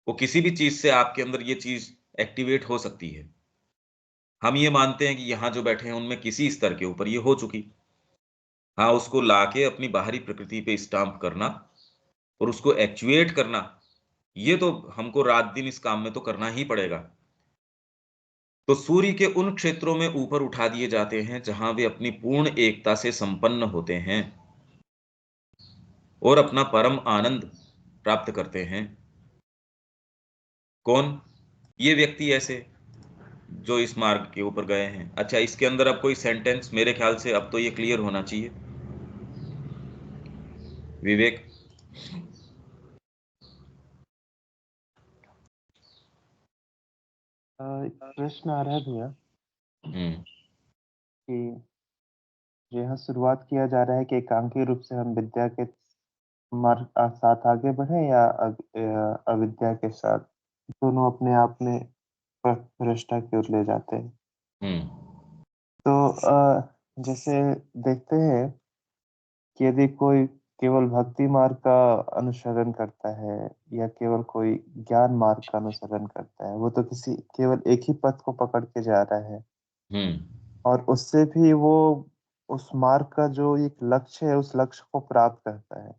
वो किसी भी चीज से आपके अंदर ये चीज एक्टिवेट हो सकती है। हम ये मानते हैं कि यहाँ जो बैठे हैं उनमें किसी स्तर के ऊपर ये हो चुकी, हाँ, उसको लाके अपनी बाहरी प्रकृति पे स्टाम्प करना और उसको एक्चुएट करना, ये तो हमको रात दिन इस काम में तो करना ही पड़ेगा। तो सूर्य के उन क्षेत्रों में ऊपर उठा दिए जाते हैं जहां वे अपनी पूर्ण एकता से संपन्न होते हैं और अपना परम आनंद प्राप्त करते हैं। कौन? ये व्यक्ति ऐसे जो इस मार्ग के ऊपर गए हैं। अच्छा, इसके अंदर अब कोई सेंटेंस, मेरे ख्याल से अब तो ये क्लियर होना चाहिए। विवेक? प्रश्न आ रहा है भैया हम्म। कि जो यहाँ शुरुआत किया जा रहा है कि एकांकी रूप से हम विद्या के मार्ग साथ आगे बढ़े या अविद्या के साथ, दोनों अपने आप में भ्रष्टा की ओर ले जाते हैं। हम्म। तो जैसे देखते हैं कि यदि कोई केवल भक्ति मार्ग का अनुसरण करता है या केवल कोई ज्ञान मार्ग का अनुसरण करता है, वो तो किसी केवल एक ही पथ को पकड़ के जा रहा है हम्म। और उससे भी वो उस मार्ग का जो एक लक्ष्य है, उस लक्ष्य को प्राप्त करता है।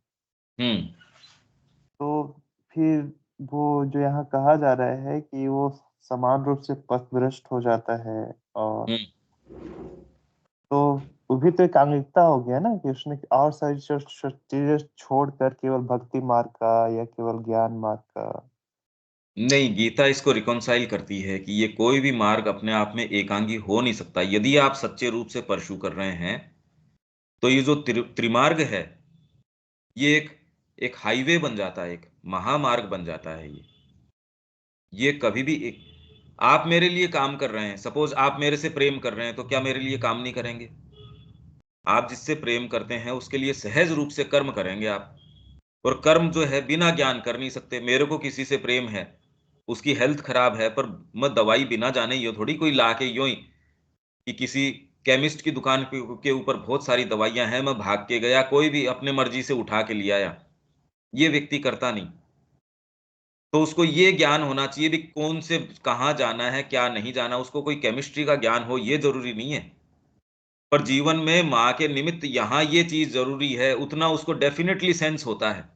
हम्म। तो तो फिर वो जो यहाँ कहा जा रहा है कि वो समान रूप से पथभ्रष्ट हो जाता है। और हम्म। तो वो भी तो एकांगिकता हो गया ना कि उसने और सारी चीजें छोड़कर केवल भक्ति मार्ग का या केवल ज्ञान मार्ग का। नहीं, गीता इसको रिकॉन्साइल करती है कि ये कोई भी मार्ग अपने आप में एकांगी हो नहीं सकता। यदि आप सच्चे रूप से परस्यू कर रहे हैं, तो ये जो त्रिमार्ग है, ये एक हाईवे बन जाता है, एक महामार्ग बन जाता है। ये कभी भी एक, आप मेरे लिए काम कर रहे हैं, सपोज आप मेरे से प्रेम कर रहे हैं, तो क्या मेरे लिए काम नहीं करेंगे? आप जिससे प्रेम करते हैं उसके लिए सहज रूप से कर्म करेंगे आप। और कर्म जो है बिना ज्ञान कर नहीं सकते। मेरे को किसी से प्रेम है, उसकी हेल्थ खराब है, पर मैं दवाई बिना जाने यो थोड़ी कोई ला के यूं ही, कि किसी केमिस्ट की दुकान के ऊपर बहुत सारी दवाइयां हैं, मैं भाग के गया, कोई भी अपने मर्जी से उठा के ले आया, ये व्यक्ति करता नहीं। तो उसको ये ज्ञान होना चाहिए भी कौन से कहाँ जाना है, क्या नहीं जाना। उसको कोई केमिस्ट्री का ज्ञान हो ये जरूरी नहीं है, पर जीवन में माँ के निमित्त यहाँ ये चीज जरूरी है, उतना उसको डेफिनेटली सेंस होता है।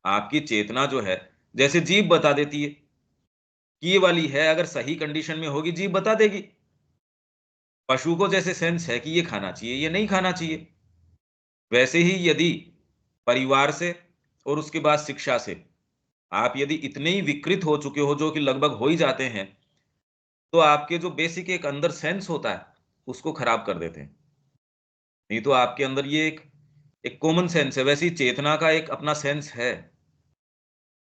आपकी चेतना जो है, जैसे जीभ बता देती है कि ये वाली है, अगर सही कंडीशन में होगी जीभ बता देगी। पशु को जैसे सेंस है कि ये खाना चाहिए, ये नहीं खाना चाहिए, वैसे ही यदि परिवार से और उसके बाद शिक्षा से आप यदि इतने ही विकृत हो चुके हो, जो कि लगभग हो ही जाते हैं, तो आपके जो बेसिक एक अंदर सेंस होता है उसको खराब कर देते हैं। नहीं तो आपके अंदर ये एक कॉमन सेंस है, वैसी चेतना का एक अपना सेंस है।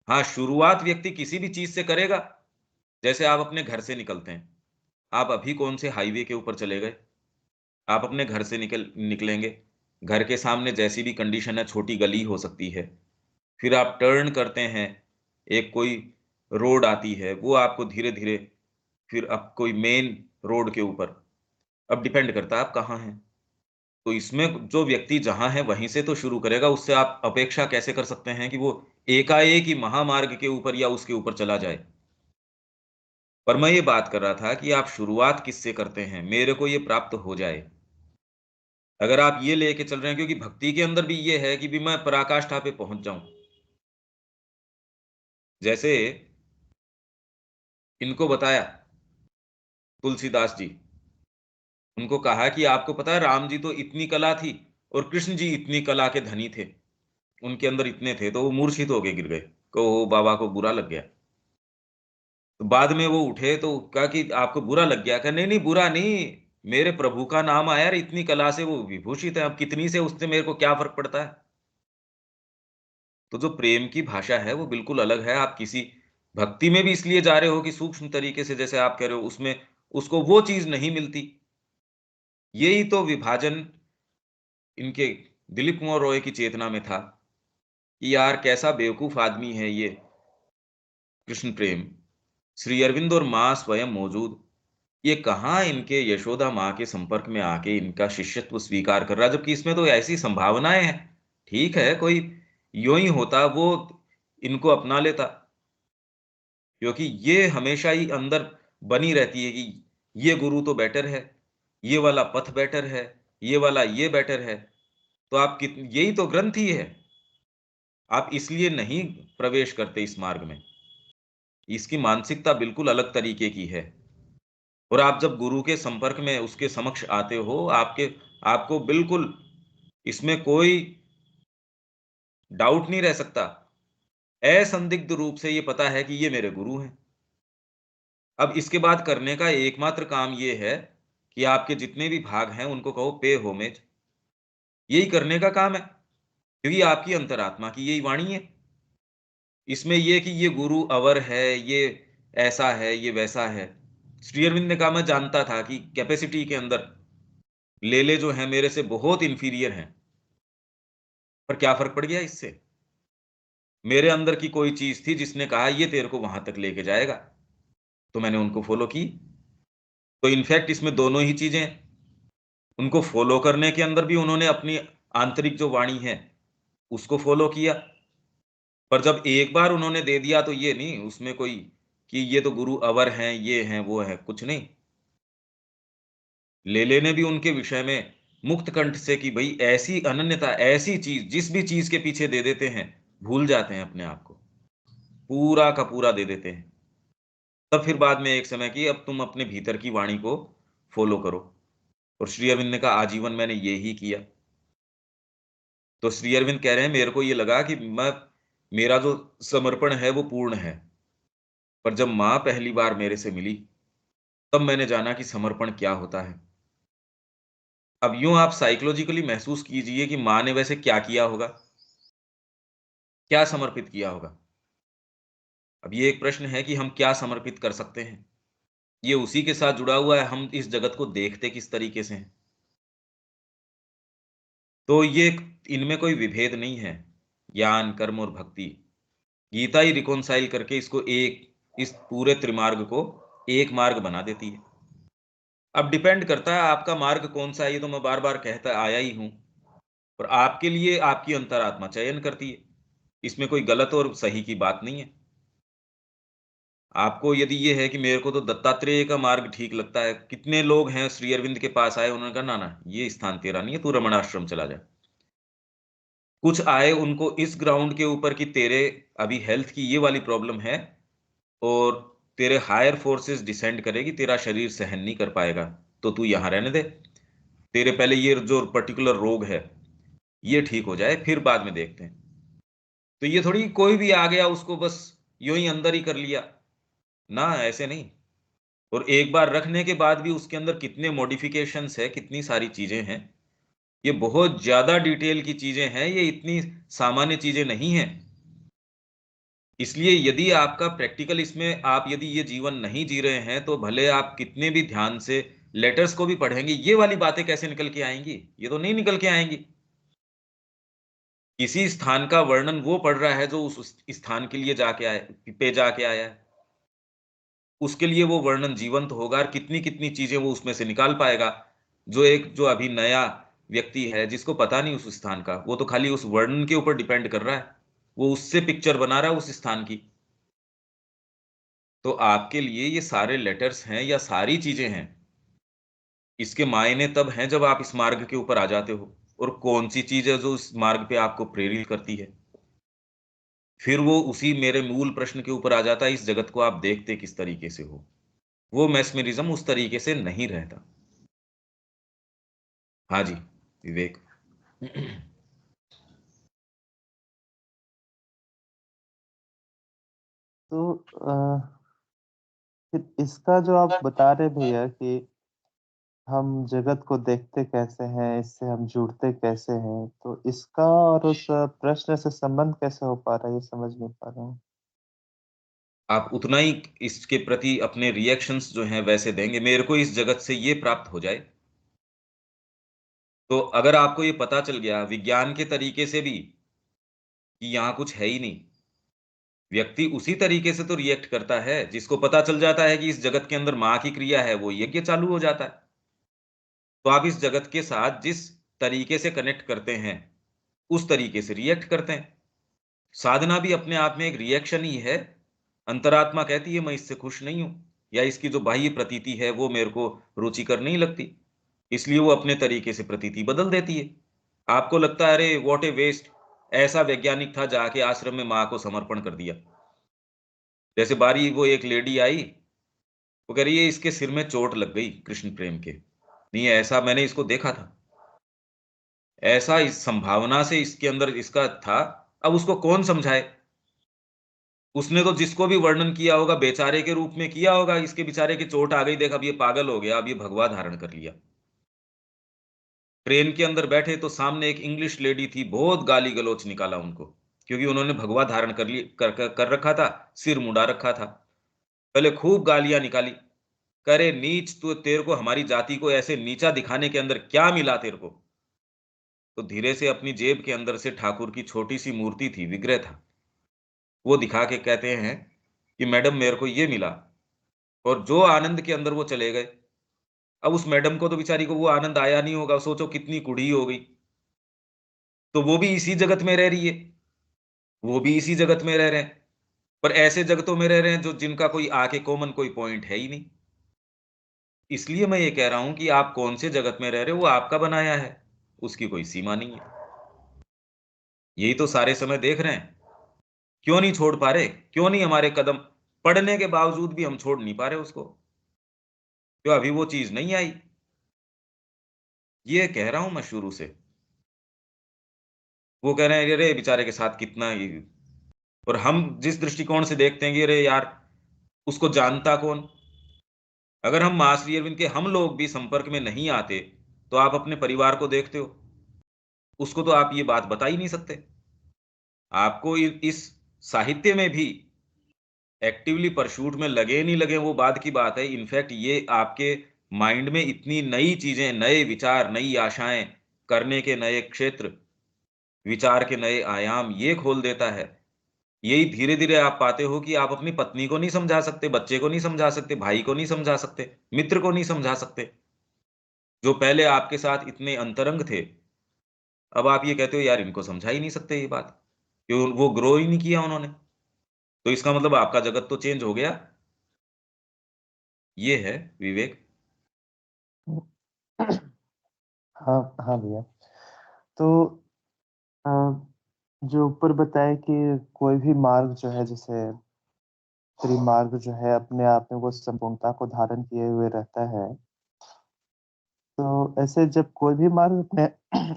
हाँ, शुरुआत व्यक्ति किसी भी चीज से करेगा। जैसे आप अपने घर से निकलते हैं, आप अभी कौन से हाईवे के ऊपर चले गए, आप अपने घर से निकलेंगे, घर के सामने जैसी भी कंडीशन है, छोटी गली हो सकती है, फिर आप टर्न करते हैं, एक कोई रोड आती है, वो आपको धीरे धीरे, फिर अब कोई मेन रोड के ऊपर, अब डिपेंड करता है आप कहाँ हैं। तो इसमें जो व्यक्ति जहां है वहीं से तो शुरू करेगा, उससे आप अपेक्षा कैसे कर सकते हैं कि वो एकाएक ही महामार्ग के ऊपर या उसके ऊपर चला जाए। पर मैं ये बात कर रहा था कि आप शुरुआत किससे करते हैं, मेरे को ये प्राप्त हो जाए। अगर आप ये लेके चल रहे हैं, क्योंकि भक्ति के अंदर भी ये है कि भी मैं पराकाष्ठा पे पहुंच जाऊं। जैसे इनको बताया तुलसीदास जी, उनको कहा कि आपको पता है राम जी तो इतनी कला थी और कृष्ण जी इतनी कला के धनी थे, उनके अंदर इतने थे, तो वो मूर्छित होके गिर गए, को बाबा को बुरा लग गया। तो बाद में वो उठे तो कहा कि आपको बुरा लग गया? कहा नहीं नहीं, बुरा नहीं, मेरे प्रभु का नाम आया, इतनी कला से वो विभूषित है, अब कितनी से उससे मेरे को क्या फर्क पड़ता है। तो जो प्रेम की भाषा है वो बिल्कुल अलग है। आप किसी भक्ति में भी इसलिए जा रहे हो कि सूक्ष्म तरीके से, जैसे आप कह रहे हो, उसमें उसको वो चीज नहीं मिलती। यही तो विभाजन इनके दिलीप कुमार रॉय की चेतना में था कि यार कैसा बेवकूफ आदमी है ये कृष्ण प्रेम। श्री अरविंद और माँ स्वयं मौजूद, ये कहाँ इनके यशोदा माँ के संपर्क में आके इनका शिष्यत्व स्वीकार कर रहा, जबकि इसमें तो ऐसी संभावनाएं हैं। ठीक है, कोई यूं ही होता वो इनको अपना लेता, क्योंकि ये हमेशा ही अंदर बनी रहती है कि ये गुरु तो बेटर है, ये वाला पथ बेटर है, ये वाला ये बेटर है। तो आप यही तो ग्रंथि है, आप इसलिए नहीं प्रवेश करते इस मार्ग में। इसकी मानसिकता बिल्कुल अलग तरीके की है। और आप जब गुरु के संपर्क में उसके समक्ष आते हो, आपके आपको बिल्कुल इसमें कोई डाउट नहीं रह सकता, असंदिग्ध रूप से ये पता है कि ये मेरे गुरु हैं। अब इसके बाद करने का एकमात्र काम ये है कि आपके जितने भी भाग हैं उनको कहो पे होमेज। यही करने का काम है, क्योंकि आपकी अंतरात्मा की यही वाणी है। इसमें ये कि ये गुरु अवर है, ये ऐसा है, ये वैसा है। श्री अरविंद ने कहा मैं जानता था कि कैपेसिटी के अंदर लेले जो है मेरे से बहुत इंफीरियर हैं, पर क्या फर्क पड़ गया इससे। मेरे अंदर की कोई चीज थी जिसने कहा ये तेरे को वहां तक लेके जाएगा, तो मैंने उनको फॉलो की। तो इनफैक्ट इसमें दोनों ही चीजें हैं। उनको फॉलो करने के अंदर भी उन्होंने अपनी आंतरिक जो वाणी है उसको फॉलो किया। पर जब एक बार उन्होंने दे दिया तो ये नहीं उसमें कोई कि ये तो गुरु अवर हैं, ये हैं, वो है, कुछ नहीं। ले लेने भी उनके विषय में मुक्त कंठ से कि भाई ऐसी अनन्यता, ऐसी चीज जिस भी चीज के पीछे दे देते हैं, भूल जाते हैं अपने आप को, पूरा का पूरा दे देते हैं। तब फिर बाद में एक समय की अब तुम अपने भीतर की वाणी को फॉलो करो। और श्री अरविंद ने कहा आजीवन मैंने ये ही किया। तो श्री अरविंद कह रहे हैं मेरे को ये लगा कि मेरा जो समर्पण है वो पूर्ण है, पर जब मां पहली बार मेरे से मिली तब मैंने जाना कि समर्पण क्या होता है। अब यूं आप साइकोलॉजिकली महसूस कीजिए कि मां ने वैसे क्या किया होगा, क्या समर्पित किया होगा। अब ये एक प्रश्न है कि हम क्या समर्पित कर सकते हैं। ये उसी के साथ जुड़ा हुआ है हम इस जगत को देखते किस तरीके से हैं। तो ये इनमें कोई विभेद नहीं है, ज्ञान कर्म और भक्ति। गीता ही रिकॉन्साइल करके इसको एक, इस पूरे त्रिमार्ग को एक मार्ग बना देती है। अब डिपेंड करता है आपका मार्ग कौन सा है, ये तो मैं बार बार कहता आया ही हूं। और आपके लिए आपकी अंतरात्मा चयन करती है, इसमें कोई गलत और सही की बात नहीं है। आपको यदि ये है कि मेरे को तो दत्तात्रेय का मार्ग ठीक लगता है, कितने लोग हैं श्री अरविंद के पास आए, उन्होंने कहा ना ना ये स्थान तेरा नहीं है, तू रमणाश्रम चला जा। कुछ आए उनको इस ग्राउंड के ऊपर कि तेरे अभी हेल्थ की ये वाली प्रॉब्लम है और तेरे हायर फोर्सेस डिसेंड करेगी, तेरा शरीर सहन नहीं कर पाएगा, तो तू यहां रहने दे, तेरे पहले ये जो पर्टिकुलर रोग है ये ठीक हो जाए, फिर बाद में देखते हैं। तो ये थोड़ी कोई भी आ गया उसको बस यूं ही अंदर ही कर लिया, ना ऐसे नहीं। और एक बार रखने के बाद भी उसके अंदर कितने मॉडिफिकेशंस है, कितनी सारी चीजें हैं, ये बहुत ज्यादा डिटेल की चीजें हैं, ये इतनी सामान्य चीजें नहीं हैं। इसलिए यदि आपका प्रैक्टिकल इसमें आप यदि ये जीवन नहीं जी रहे हैं तो भले आप कितने भी ध्यान से लेटर्स को भी पढ़ेंगे, ये वाली बातें कैसे निकल के आएंगी, ये तो नहीं निकल के आएंगी। किसी स्थान का वर्णन वो पढ़ रहा है जो उस स्थान के लिए जाके आए, पे जाके आया है, उसके लिए वो वर्णन जीवंत होगा और कितनी कितनी चीजें वो उसमें से निकाल पाएगा। जो अभी नया व्यक्ति है जिसको पता नहीं उस स्थान का, वो तो खाली उस वर्णन के ऊपर डिपेंड कर रहा है, वो उससे पिक्चर बना रहा है उस स्थान की। तो आपके लिए ये सारे लेटर्स हैं या सारी चीजें हैं, इसके मायने तब हैं जब आप इस मार्ग के ऊपर आ जाते हो। और कौन सी चीज है जो इस मार्ग पे आपको प्रेरित करती है, फिर वो उसी मेरे मूल प्रश्न के ऊपर आ जाता है, इस जगत को आप देखते किस तरीके से हो। वो मैस्मरिज्म उस तरीके से नहीं रहता। हाँ जी, विवेक। तो फिर इसका जो आप बता रहे भैया कि हम जगत को देखते कैसे हैं, इससे हम जुड़ते कैसे हैं, तो इसका और उस प्रश्न से संबंध कैसे हो पा रहा है, ये समझ नहीं पा रहा हूँ। आप उतना ही इसके प्रति अपने रिएक्शंस जो हैं वैसे देंगे, मेरे को इस जगत से ये प्राप्त हो जाए। तो अगर आपको ये पता चल गया विज्ञान के तरीके से भी कि यहाँ कुछ है ही नहीं, व्यक्ति उसी तरीके से तो रिएक्ट करता है, जिसको पता चल जाता है कि इस जगत के अंदर माँ की क्रिया है, वो यज्ञ चालू हो जाता है। तो आप इस जगत के साथ जिस तरीके से कनेक्ट करते हैं उस तरीके से रिएक्ट करते हैं। साधना भी अपने आप में एक रिएक्शन ही है। अंतरात्मा कहती है मैं इससे खुश नहीं हूं, या इसकी जो बाह्य प्रतीति है वो मेरे को रुचिकर नहीं लगती, इसलिए वो अपने तरीके से प्रतीति बदल देती है। आपको लगता है अरे व्हाट ए वेस्ट, ऐसा वैज्ञानिक था जाके आश्रम में माँ को समर्पण कर दिया। जैसे बारी वो एक लेडी आई, वो कह रही है इसके सिर में चोट लग गई कृष्ण प्रेम के, नहीं ऐसा मैंने इसको देखा था, ऐसा इस संभावना से इसके अंदर इसका था। अब उसको कौन समझाए, उसने तो जिसको भी वर्णन किया होगा बेचारे के रूप में किया होगा, इसके बेचारे की चोट आ गई, देख अब ये पागल हो गया, अब ये भगवा धारण कर लिया। ट्रेन के अंदर बैठे तो सामने एक इंग्लिश लेडी थी, बहुत गाली गलौच निकाला उनको, क्योंकि उन्होंने भगवा धारण कर रखा था, सिर मुड़ा रखा था। पहले खूब गालियां निकाली, करे नीच, तो तेरे को हमारी जाति को ऐसे नीचा दिखाने के अंदर क्या मिला तेरे को। तो धीरे से अपनी जेब के अंदर से ठाकुर की छोटी सी मूर्ति थी, विग्रह था, वो दिखा के कहते हैं कि मैडम मेरे को ये मिला। और जो आनंद के अंदर वो चले गए। अब उस मैडम को तो बेचारी को वो आनंद आया नहीं होगा, सोचो कितनी कुढ़ी हो गई। तो वो भी इसी जगत में रह रही है, वो भी इसी जगत में रह रहे हैं, पर ऐसे जगतों में रह रहे हैं जो जिनका कोई आके कॉमन कोई पॉइंट है ही नहीं। इसलिए मैं ये कह रहा हूं कि आप कौन से जगत में रह रहे हो, वो आपका बनाया है, उसकी कोई सीमा नहीं है। यही तो सारे समय देख रहे हैं, क्यों नहीं छोड़ पा रहे, क्यों नहीं हमारे कदम पड़ने के बावजूद भी हम छोड़ नहीं पा रहे उसको, क्यों अभी वो चीज नहीं आई। ये कह रहा हूं मैं शुरू से। वो कह रहे हैं अरे बेचारे के साथ कितना और हम जिस दृष्टिकोण से देखते हैं कि अरे यार उसको जानता कौन। अगर हम मां श्री अरविंद के हम लोग भी संपर्क में नहीं आते तो आप अपने परिवार को देखते हो, उसको तो आप ये बात बता ही नहीं सकते। आपको इस साहित्य में भी एक्टिवली परसूट में लगे नहीं लगे वो बात की बात है। इनफैक्ट ये आपके माइंड में इतनी नई चीजें, नए विचार, नई आशाएं, करने के नए क्षेत्र, विचार के नए आयाम ये खोल देता है। यही धीरे धीरे आप पाते हो कि आप अपनी पत्नी को नहीं समझा सकते, बच्चे को नहीं समझा सकते, भाई को नहीं समझा सकते, मित्र को नहीं समझा सकते, जो पहले आपके साथ इतने अंतरंग थे। अब आप ये कहते हो यार इनको समझा ही नहीं सकते ये बात, क्यों वो ग्रो ही नहीं किया उन्होंने। तो इसका मतलब आपका जगत तो चेंज हो गया। ये है विवेक। हाँ हाँ भैया। तो अ, जो ऊपर बताया कि कोई भी मार्ग जो है, जैसे त्रिमार्ग जो है, अपने आप में वो संपूर्णता को धारण किए हुए रहता है। तो ऐसे जब कोई भी मार्ग अपने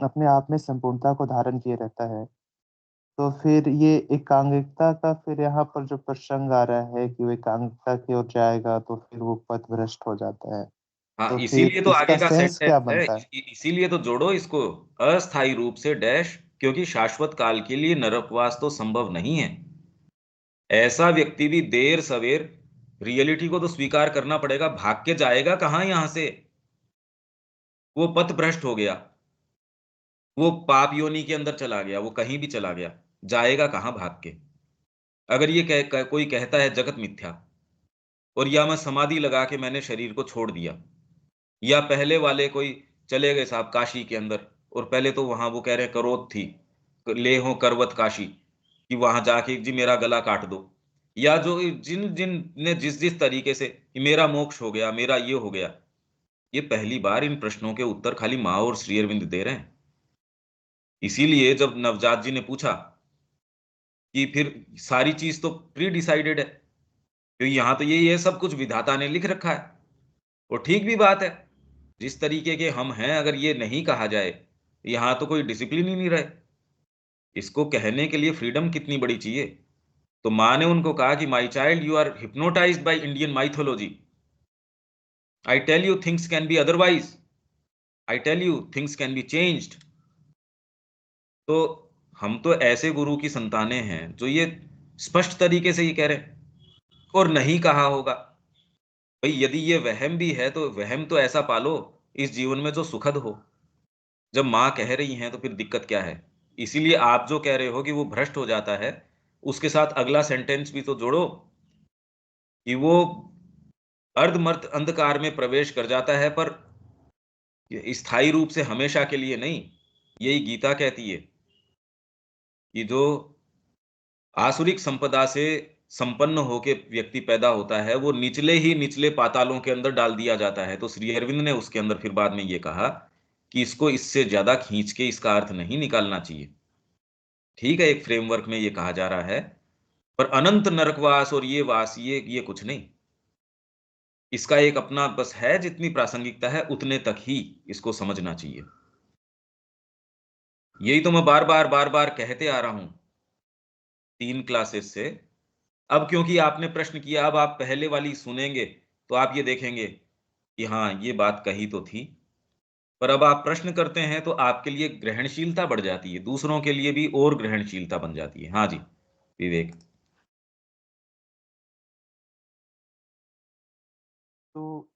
अपने आप में संपूर्णता को धारण किए रहता है, तो फिर ये एकांकिकता का फिर यहाँ पर जो प्रसंग आ रहा है कि वो एकांकिकता की ओर जाएगा, तो फिर वो पथभ्रष्ट हो जाता है। हाँ, तो इसीलिए फिर तो आगे इसका का सेंस सेंटेंस क्या है, बनता है? इसीलिए तो जोड़ो इसको, अस्थायी रूप से डैश, क्योंकि शाश्वत काल के लिए नरकवास तो संभव नहीं है। ऐसा व्यक्ति भी देर सवेर रियलिटी को तो स्वीकार करना पड़ेगा, भाग के जाएगा कहां यहां से। वो पथ भ्रष्ट हो गया, वो पाप योनि के अंदर चला गया, वो कहीं भी चला गया, जाएगा कहां भाग के। अगर ये कोई कहता है जगत मिथ्या, और या मैं समाधि लगा के मैंने शरीर को छोड़ दिया, या पहले वाले कोई चले गए साहब काशी के अंदर, और पहले तो वहां वो कह रहे हैं करोत थी, ले हो करवत काशी, कि वहां जाके जी मेरा गला काट दो, या जो जिन जिन ने जिस जिस तरीके से कि मेरा मोक्ष हो गया, मेरा ये हो गया। ये पहली बार इन प्रश्नों के उत्तर खाली माँ और श्री अरविंद दे रहे हैं। इसीलिए जब नवजात जी ने पूछा कि फिर सारी चीज तो प्री डिसाइडेड है, क्योंकि यहां तो यही है, सब कुछ विधाता ने लिख रखा है। और ठीक भी बात है, जिस तरीके के हम हैं, अगर ये नहीं कहा जाए, यहां तो कोई डिसिप्लिन ही नहीं रहे। इसको कहने के लिए फ्रीडम कितनी बड़ी चाहिए। तो माँ ने उनको कहा कि my child, you are hypnotised by Indian mythology. I tell you things can be otherwise, I tell you things can be changed. तो हम तो ऐसे गुरु की संतानें हैं जो ये स्पष्ट तरीके से ये कह रहे हैं, और नहीं कहा होगा। भाई यदि ये वहम भी है तो वहम तो ऐसा पालो इस जीवन में जो सुखद हो। जब माँ कह रही हैं तो फिर दिक्कत क्या है। इसीलिए आप जो कह रहे हो कि वो भ्रष्ट हो जाता है, उसके साथ अगला सेंटेंस भी तो जोड़ो कि वो अर्धमर्त अंधकार में प्रवेश कर जाता है, पर स्थायी रूप से हमेशा के लिए नहीं। यही गीता कहती है कि जो आसुरिक संपदा से संपन्न होके व्यक्ति पैदा होता है, वो निचले ही निचले पातालों के अंदर डाल दिया जाता है। तो श्री अरविंद ने उसके अंदर फिर बाद में ये कहा कि इसको इससे ज्यादा खींच के इसका अर्थ नहीं निकालना चाहिए। ठीक है, एक फ्रेमवर्क में ये कहा जा रहा है, पर अनंत नरकवास और ये वास, ये कुछ नहीं। इसका एक अपना बस है, जितनी प्रासंगिकता है उतने तक ही इसको समझना चाहिए। यही तो मैं बार बार कहते आ रहा हूं 3 क्लासेस से। अब क्योंकि आपने प्रश्न किया, अब आप पहले वाली सुनेंगे तो आप ये देखेंगे कि हाँ ये बात कही तो थी, पर अब आप प्रश्न करते हैं तो आपके लिए ग्रहणशीलता बढ़ जाती है, दूसरों के लिए भी और ग्रहणशीलता बन जाती है। हाँ जी विवेक। तो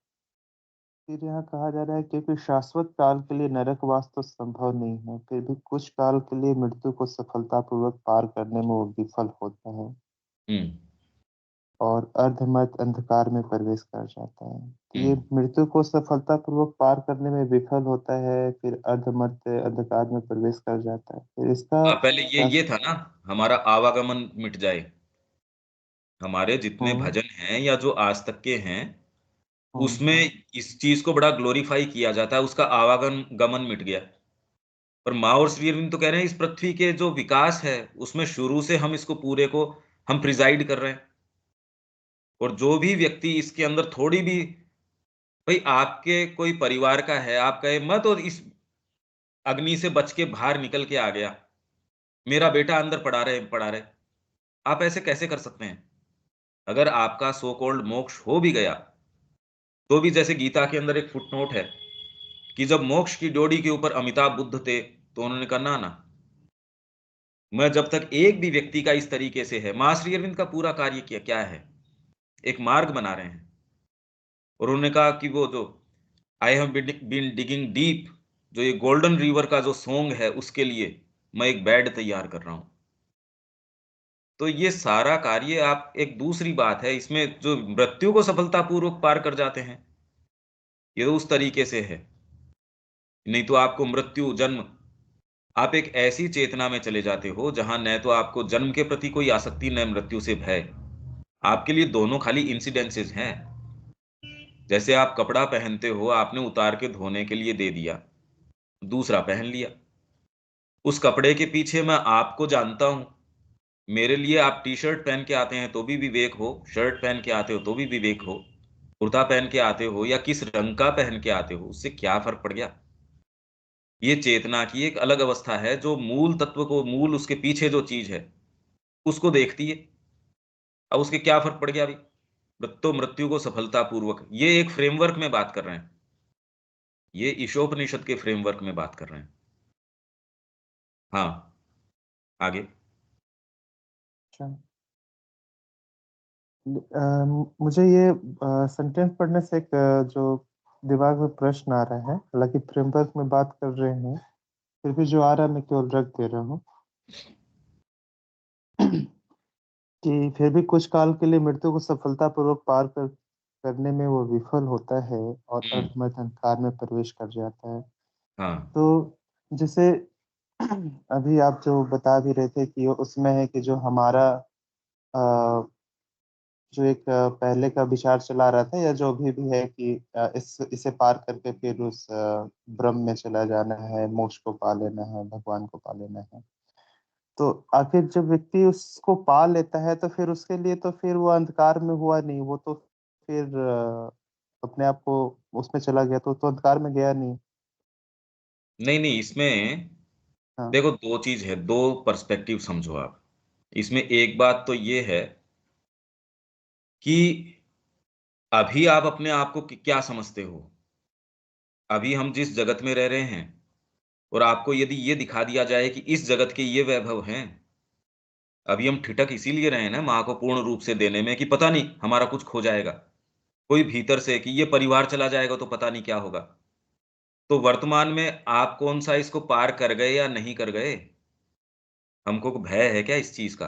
फिर यहाँ कहा जा रहा है, क्योंकि शाश्वत काल के लिए नरकवास तो संभव नहीं है, फिर भी कुछ काल के लिए मृत्यु को सफलतापूर्वक पार करने में वो विफल होता है हम्म। और अर्धमर्त अंधकार में प्रवेश कर जाता है। तो ये हम्म। मृत्यु को सफलतापूर्वक पार करने में विफल होता है, फिर अर्धमर्त अंधकार में प्रवेश कर जाता है, फिर इसका हाँ, पहले क्या? ये था ना, हमारा आवागमन मिट जाए। हमारे जितने हम्म भजन हैं या जो आज तक के हैं, हम्म उसमें इस चीज को बड़ा ग्लोरीफाई किया जाता है, उसका आवागमन गमन मिट गया। पर माँ और श्री अरविंद तो कह रहे हैं इस पृथ्वी के जो विकास है उसमें शुरू से हम इसको पूरे को हम प्रिजाइड कर रहे हैं। और जो भी व्यक्ति इसके अंदर थोड़ी भी, भाई आपके कोई परिवार का है, आप कहे मैं तो इस अग्नि से बच के बाहर निकल के आ गया, मेरा बेटा अंदर पड़ा रहे। आप ऐसे कैसे कर सकते हैं? अगर आपका सो कॉल्ड मोक्ष हो भी गया, तो भी जैसे गीता के अंदर एक फुटनोट है कि जब मोक्ष की ड्योढ़ी के ऊपर अमिताभ बुद्ध थे, तो उन्होंने कहा ना ना, मैं जब तक एक भी व्यक्ति का इस तरीके से है, मां श्री अरविंद का पूरा कार्य क्या क्या है, एक मार्ग बना रहे हैं। और उन्होंने कहा कि वो जो I have been digging deep, जो ये गोल्डन रिवर का जो सॉन्ग है, उसके लिए मैं एक बेड तैयार कर रहा हूं। तो ये सारा कार्य, आप एक दूसरी बात है इसमें जो मृत्यु को सफलतापूर्वक पार कर जाते हैं, ये तो उस तरीके से है। नहीं तो आपको मृत्यु जन्म, आप एक ऐसी चेतना में चले जाते हो जहां न तो आपको जन्म के प्रति कोई आसक्ति, न मृत्यु से भय। आपके लिए दोनों खाली इंसिडेंसेस हैं। जैसे आप कपड़ा पहनते हो, आपने उतार के धोने के लिए दे दिया, दूसरा पहन लिया। उस कपड़े के पीछे मैं आपको जानता हूं। मेरे लिए आप टी शर्ट पहन के आते हैं तो भी विवेक हो, शर्ट पहन के आते हो तो भी विवेक हो, कुर्ता पहन के आते हो या किस रंग का पहन के आते हो, उससे क्या फर्क पड़ गया? ये चेतना की एक अलग अवस्था है जो मूल तत्व को, मूल उसके पीछे जो चीज है उसको देखती है। अब उसके क्या फर्क पड़ गया अभी? तो मृत्यु को सफलतापूर्वक, ये एक फ्रेमवर्क में बात कर रहे हैं, ये ईशोपनिषद के फ्रेमवर्क में बात कर रहे हैं। हाँ, आगे। अच्छा। मुझे ये सेंटेंस पढ़ने से एक जो दिमाग में प्रश्न आ रहा है, हालांकि फ्रेमवर्क में बात कर रहे हैं, फिर भी जो आ रहा है मैं केवल रख दे रहा हूँ कि फिर भी कुछ काल के लिए मृत्यु को सफलतापूर्वक पार करने में वो विफल होता है और हम्म। अर्थमय अंधकार में प्रवेश कर जाता है। हाँ। तो जैसे अभी आप जो बता भी रहे थे कि उसमें है कि जो हमारा अ, जो एक पहले का विचार चला रहा था या जो भी है कि इसे पार करके फिर उस ब्रह्म में चला जाना है, मोक्ष को पा लेना है, भगवान को पा लेना है। तो आखिर जब व्यक्ति उसको पा लेता है तो फिर उसके लिए तो फिर वो अंधकार में हुआ नहीं, वो तो फिर अपने आप को उसमें चला गया, तो अंधकार में गया नहीं। नहीं नहीं, इसमें हाँ। देखो दो चीज है, दो पर्सपेक्टिव समझो आप। इसमें एक बात तो ये है कि अभी आप अपने आप को क्या समझते हो? अभी हम जिस जगत में रह रहे हैं, और आपको यदि ये दिखा दिया जाए कि इस जगत के ये वैभव हैं, अभी हम ठिठक इसीलिए रहे हैं ना माँ को पूर्ण रूप से देने में, कि पता नहीं हमारा कुछ खो जाएगा, कोई भीतर से कि ये परिवार चला जाएगा तो पता नहीं क्या होगा। तो वर्तमान में आप कौन सा इसको पार कर गए या नहीं कर गए, हमको भय है क्या इस चीज का?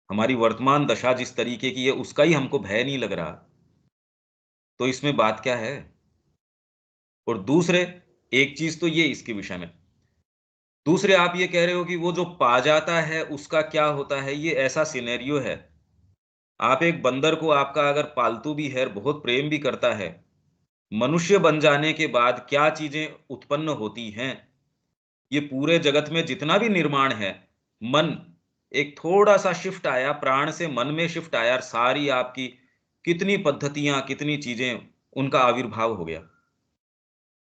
हमारी वर्तमान दशा जिस तरीके की है उसका ही हमको भय नहीं लग रहा, तो इसमें बात क्या है? और दूसरे, एक चीज तो ये इसके विषय में, दूसरे आप ये कह रहे हो कि वो जो पा जाता है उसका क्या होता है, ये ऐसा सिनेरियो है। आप एक बंदर को, आपका अगर पालतू भी है, बहुत प्रेम भी करता है, मनुष्य बन जाने के बाद क्या चीजें उत्पन्न होती हैं, ये पूरे जगत में जितना भी निर्माण है, मन, एक थोड़ा सा शिफ्ट आया, प्राण से मन में शिफ्ट आया, और सारी आपकी कितनी पद्धतियां, कितनी चीजें, उनका आविर्भाव हो गया।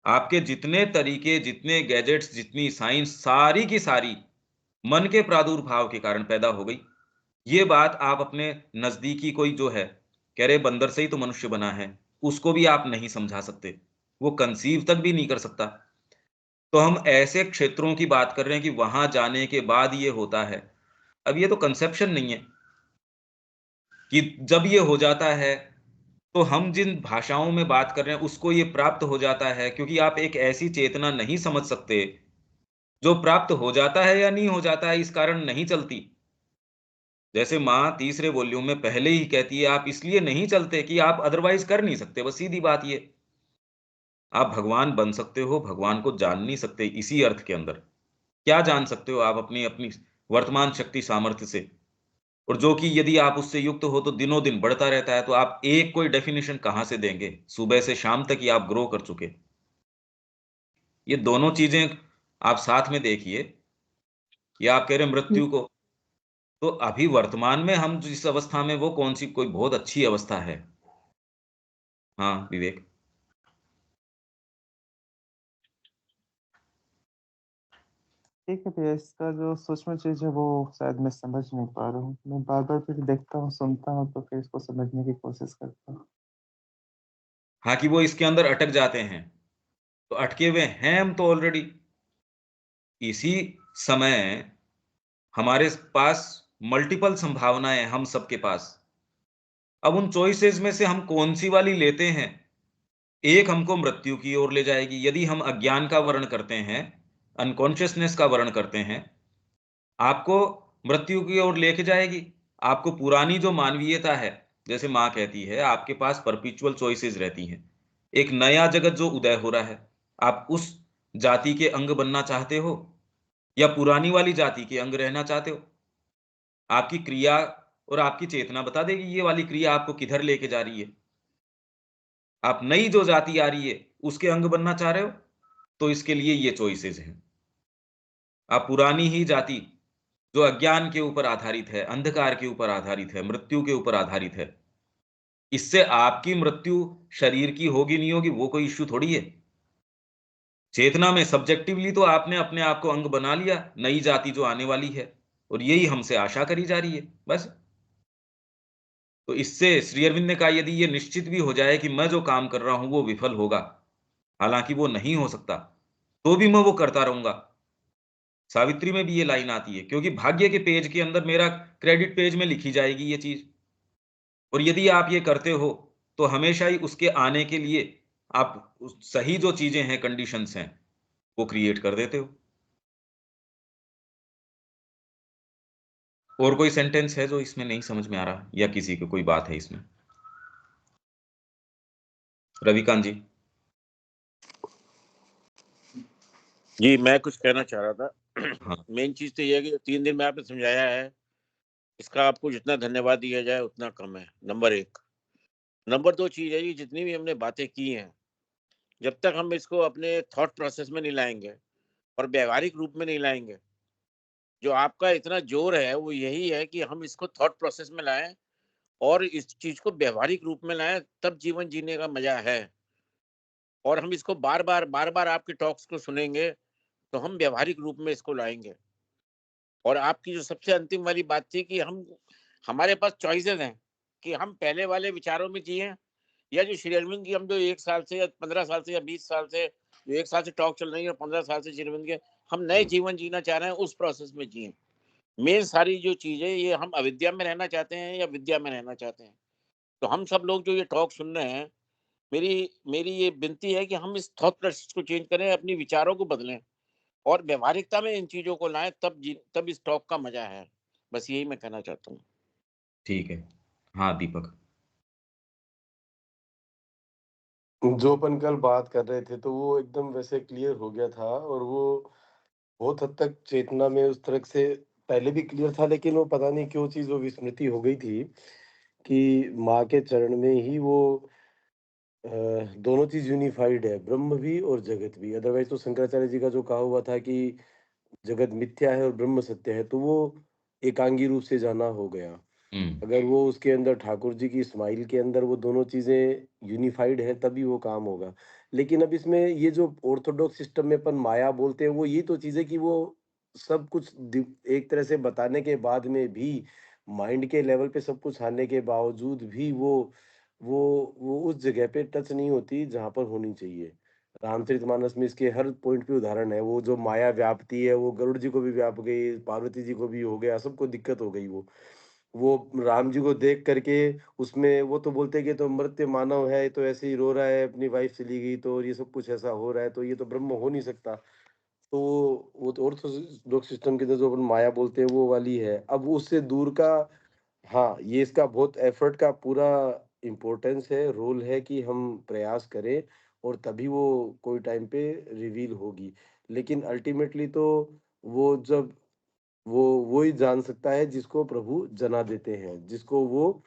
आपके जितने तरीके, जितने गैजेट्स, जितनी साइंस, सारी की सारी मन के प्रादुर्भाव के कारण पैदा हो गई। ये बात आप अपने नजदीकी कोई जो है, कह रहे बंदर से ही तो मनुष्य बना है, उसको भी आप नहीं समझा सकते, वो कंसीव तक भी नहीं कर सकता। तो हम ऐसे क्षेत्रों की बात कर रहे हैं कि वहां जाने के बाद ये होता है। अब ये तो कंसेप्शन नहीं है कि जब ये हो जाता है तो हम जिन भाषाओं में बात कर रहे हैं उसको ये प्राप्त हो जाता है, क्योंकि आप एक ऐसी चेतना नहीं समझ सकते जो प्राप्त हो जाता है या नहीं हो जाता है इस कारण नहीं चलती। जैसे माँ तीसरे वॉल्यूम में पहले ही कहती है, आप इसलिए नहीं चलते कि आप अदरवाइज कर नहीं सकते, बस सीधी बात ये। आप भगवान बन सकते हो, भगवान को जान नहीं सकते इसी अर्थ के अंदर। क्या जान सकते हो आप अपनी अपनी वर्तमान शक्ति सामर्थ्य से? और जो कि यदि आप उससे युक्त हो तो दिनों दिन बढ़ता रहता है, तो आप एक कोई डेफिनेशन कहां से देंगे? सुबह से शाम तक ही आप ग्रो कर चुके। ये दोनों चीजें आप साथ में देखिए कि आप कह रहे हैं मृत्यु को, तो अभी वर्तमान में हम जिस अवस्था में, वो कौन सी कोई बहुत अच्छी अवस्था है? हाँ विवेक। ठीक है भैया, इसका जो सूक्ष्म चीज है वो शायद मैं समझ नहीं पा रहा हूँ। मैं बार बार फिर देखता हूँ, सुनता हूँ, तो फिर इसको समझने की कोशिश करता हूँ। हाँ, कि वो इसके अंदर अटक जाते हैं, तो अटके हुए हैं हम तो ऑलरेडी। इसी समय हमारे पास मल्टीपल संभावनाएं, हम सबके पास। अब उन चॉइसेस में से हम कौन सी वाली लेते हैं, एक हमको मृत्यु की ओर ले जाएगी यदि हम अज्ञान का वर्ण करते हैं, अनकॉन्शियसनेस का वर्ण करते हैं। आपको मृत्यु की ओर लेके जाएगी। आपको पुरानी जो मानवीयता है, जैसे माँ कहती है, आपके पास परपिचुअल चॉइसेस रहती हैं। एक नया जगत जो उदय हो रहा है, आप उस जाति के अंग बनना चाहते हो या पुरानी वाली जाति के अंग रहना चाहते हो। आपकी क्रिया और आपकी चेतना बता देगी ये वाली क्रिया आपको किधर लेके जा रही है। आप नई जो जाति आ रही है उसके अंग बनना चाह रहे हो, तो इसके लिए ये चॉइसेस हैं। आप पुरानी ही जाति जो अज्ञान के ऊपर आधारित है, अंधकार के ऊपर आधारित है, मृत्यु के ऊपर आधारित है, इससे आपकी मृत्यु शरीर की होगी नहीं होगी वो कोई इश्यू थोड़ी है। चेतना में सब्जेक्टिवली तो आपने अपने आप को अंग बना लिया नई जाति जो आने वाली है, और यही हमसे आशा करी जा रही है बस। तो इससे श्री अरविंद ने कहा यदि ये निश्चित भी हो जाए कि मैं जो काम कर रहा हूं वो विफल होगा, हालांकि वो नहीं हो सकता, तो भी मैं वो करता रहूंगा। सावित्री में भी ये लाइन आती है, क्योंकि भाग्य के पेज के अंदर मेरा क्रेडिट पेज में लिखी जाएगी ये चीज। और यदि आप ये करते हो तो हमेशा ही उसके आने के लिए आप सही जो चीजें हैं, कंडीशंस हैं, वो क्रिएट कर देते हो। और कोई सेंटेंस है जो इसमें नहीं समझ में आ रहा, या किसी को कोई बात है इसमें? रविकांत जी। जी, मैं कुछ कहना चाह रहा था। हाँ। मेन चीज तो ये है कि 3 दिन में आपने समझाया है, इसका आपको जितना धन्यवाद दिया जाए उतना कम है, नंबर 1। नंबर 2 चीज है, ये जितनी भी हमने बातें की हैं, जब तक हम इसको अपने थॉट प्रोसेस में नहीं लाएंगे और व्यवहारिक रूप में नहीं लाएंगे, जो आपका इतना जोर है वो यही है कि हम इसको थॉट प्रोसेस में लाएं और इस चीज को व्यवहारिक रूप में लाएं, तब जीवन जीने का मजा है। और हम इसको बार बार आपके टॉक्स को सुनेंगे तो हम व्यवहारिक रूप में इसको लाएंगे। और आपकी जो सबसे अंतिम वाली बात थी कि हम हमारे पास चॉइसेस हैं कि हम पहले वाले विचारों में जिए, या जो श्री अरविंद की हम जो 1 साल से या 15 साल से या 20 साल से, जो 1 साल से टॉक चल रही है, 15 साल से श्री अरविंद के, हम नए जीवन जीना चाह रहे हैं, उस प्रोसेस में जिए। मेन सारी जो चीजें, ये हम अविद्या में रहना चाहते हैं या विद्या में रहना चाहते हैं। तो हम सब लोग जो ये टॉक सुन रहे हैं, मेरी मेरी ये विनती है कि हम इस थॉट प्रोसेस को चेंज करें, अपनी विचारों को बदलें और व्यवहारिकता में इन चीजों को लाएं, तब इस टॉक का मजा है। बस यही मैं कहना चाहता हूँ। ठीक है। हाँ दीपक। जो अपन कल बात कर रहे थे तो वो एकदम वैसे क्लियर हो गया था, और वो बहुत हद तक चेतना में उस तरह से पहले भी क्लियर था, लेकिन वो पता नहीं क्यों चीज वो विस्मृति हो गई थी कि माँ के चरण में ही वो अ, दोनों चीज यूनिफाइड है, ब्रह्म भी और जगत भी। अदरवाइज तो शंकराचार्य जी का जो कहा हुआ था कि जगत मिथ्या है और ब्रह्म सत्य है, तो वो एकांगी रूप से जाना हो गया। हम्म। अगर वो उसके अंदर ठाकुर जी की स्माइल के अंदर वो दोनों चीजें यूनिफाइड हैं, तभी वो काम होगा। लेकिन अब इसमें ये जो ऑर्थोडॉक्स सिस्टम में अपन माया बोलते हैं, वो ये तो चीज है कि वो सब कुछ एक तरह से बताने के बाद में भी, माइंड के लेवल पे सब कुछ आने के बावजूद भी वो वो उस जगह पे टच नहीं होती जहां पर होनी चाहिए। रामचरितमानस में इसके हर पॉइंट पे उदाहरण है। वो जो माया व्याप्ति है वो गरुड़ जी को भी व्याप गई, पार्वती जी को भी हो गया, सबको दिक्कत हो गई। वो राम जी को देख करके उसमें वो तो बोलते हैं कि ये तो मर्त्य मानव है, ये तो ऐसे ही रो रहा है, अपनी वाइफ चली गई तो, और ये सब कुछ ऐसा हो रहा है, तो ये तो ब्रह्म हो नहीं सकता। तो वो तो ऑर्थोडॉक्स सिस्टम के अंदर जो अपन माया बोलते हैं वो वाली है। अब उससे दूर का, हाँ, ये इसका बहुत एफर्ट का पूरा इम्पोर्टेंस है, रोल है कि हम प्रयास करें, और तभी वो कोई टाइम पे रिवील होगी। लेकिन अल्टीमेटली तो वो जब वो ही जान सकता है जिसको प्रभु जना देते हैं, जिसको वो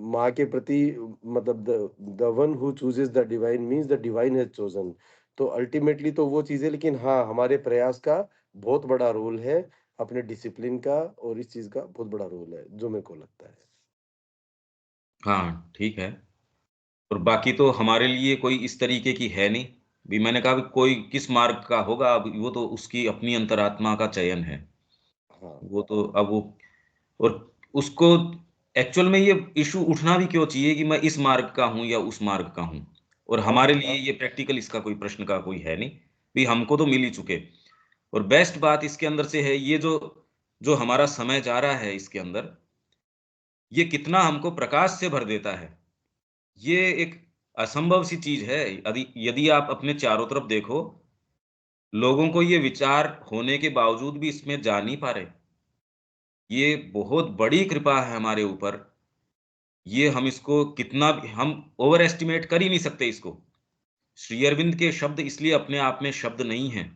माँ के प्रति, मतलब the one who chooses the divine means the divine has chosen. तो अल्टीमेटली तो वो चीज़ है, लेकिन हाँ, हमारे प्रयास का बहुत बड़ा रोल है, अपने डिसिप्लिन का, और इस चीज़ का बहुत बड़ा रोल है, जो मेरे को लगता है। हाँ ठीक है। और बाकी तो हमारे लिए कोई इस तरीके की है नहीं, भी मैंने कहा कोई किस मार्ग का होगा, अब वो तो उसकी अपनी अंतरात्मा का चयन है। हाँ वो तो अब वो, और उसको एक्चुअल में ये इशू उठना भी क्यों चाहिए कि मैं इस मार्ग का हूं या उस मार्ग का हूं, और हमारे लिए ये प्रैक्टिकल इसका कोई प्रश्न का कोई है नहीं, भी हमको तो मिल ही चुके। और बेस्ट बात इसके अंदर से है ये जो जो हमारा समय जा रहा है इसके अंदर, ये कितना हमको प्रकाश से भर देता है। ये एक असंभव सी चीज है। यदि यदि आप अपने चारों तरफ देखो, लोगों को ये विचार होने के बावजूद भी इसमें जा नहीं पा रहे। ये बहुत बड़ी कृपा है हमारे ऊपर। ये हम इसको कितना भी हम ओवर एस्टिमेट कर ही नहीं सकते इसको। श्री अरविंद के शब्द इसलिए अपने आप में शब्द नहीं हैं।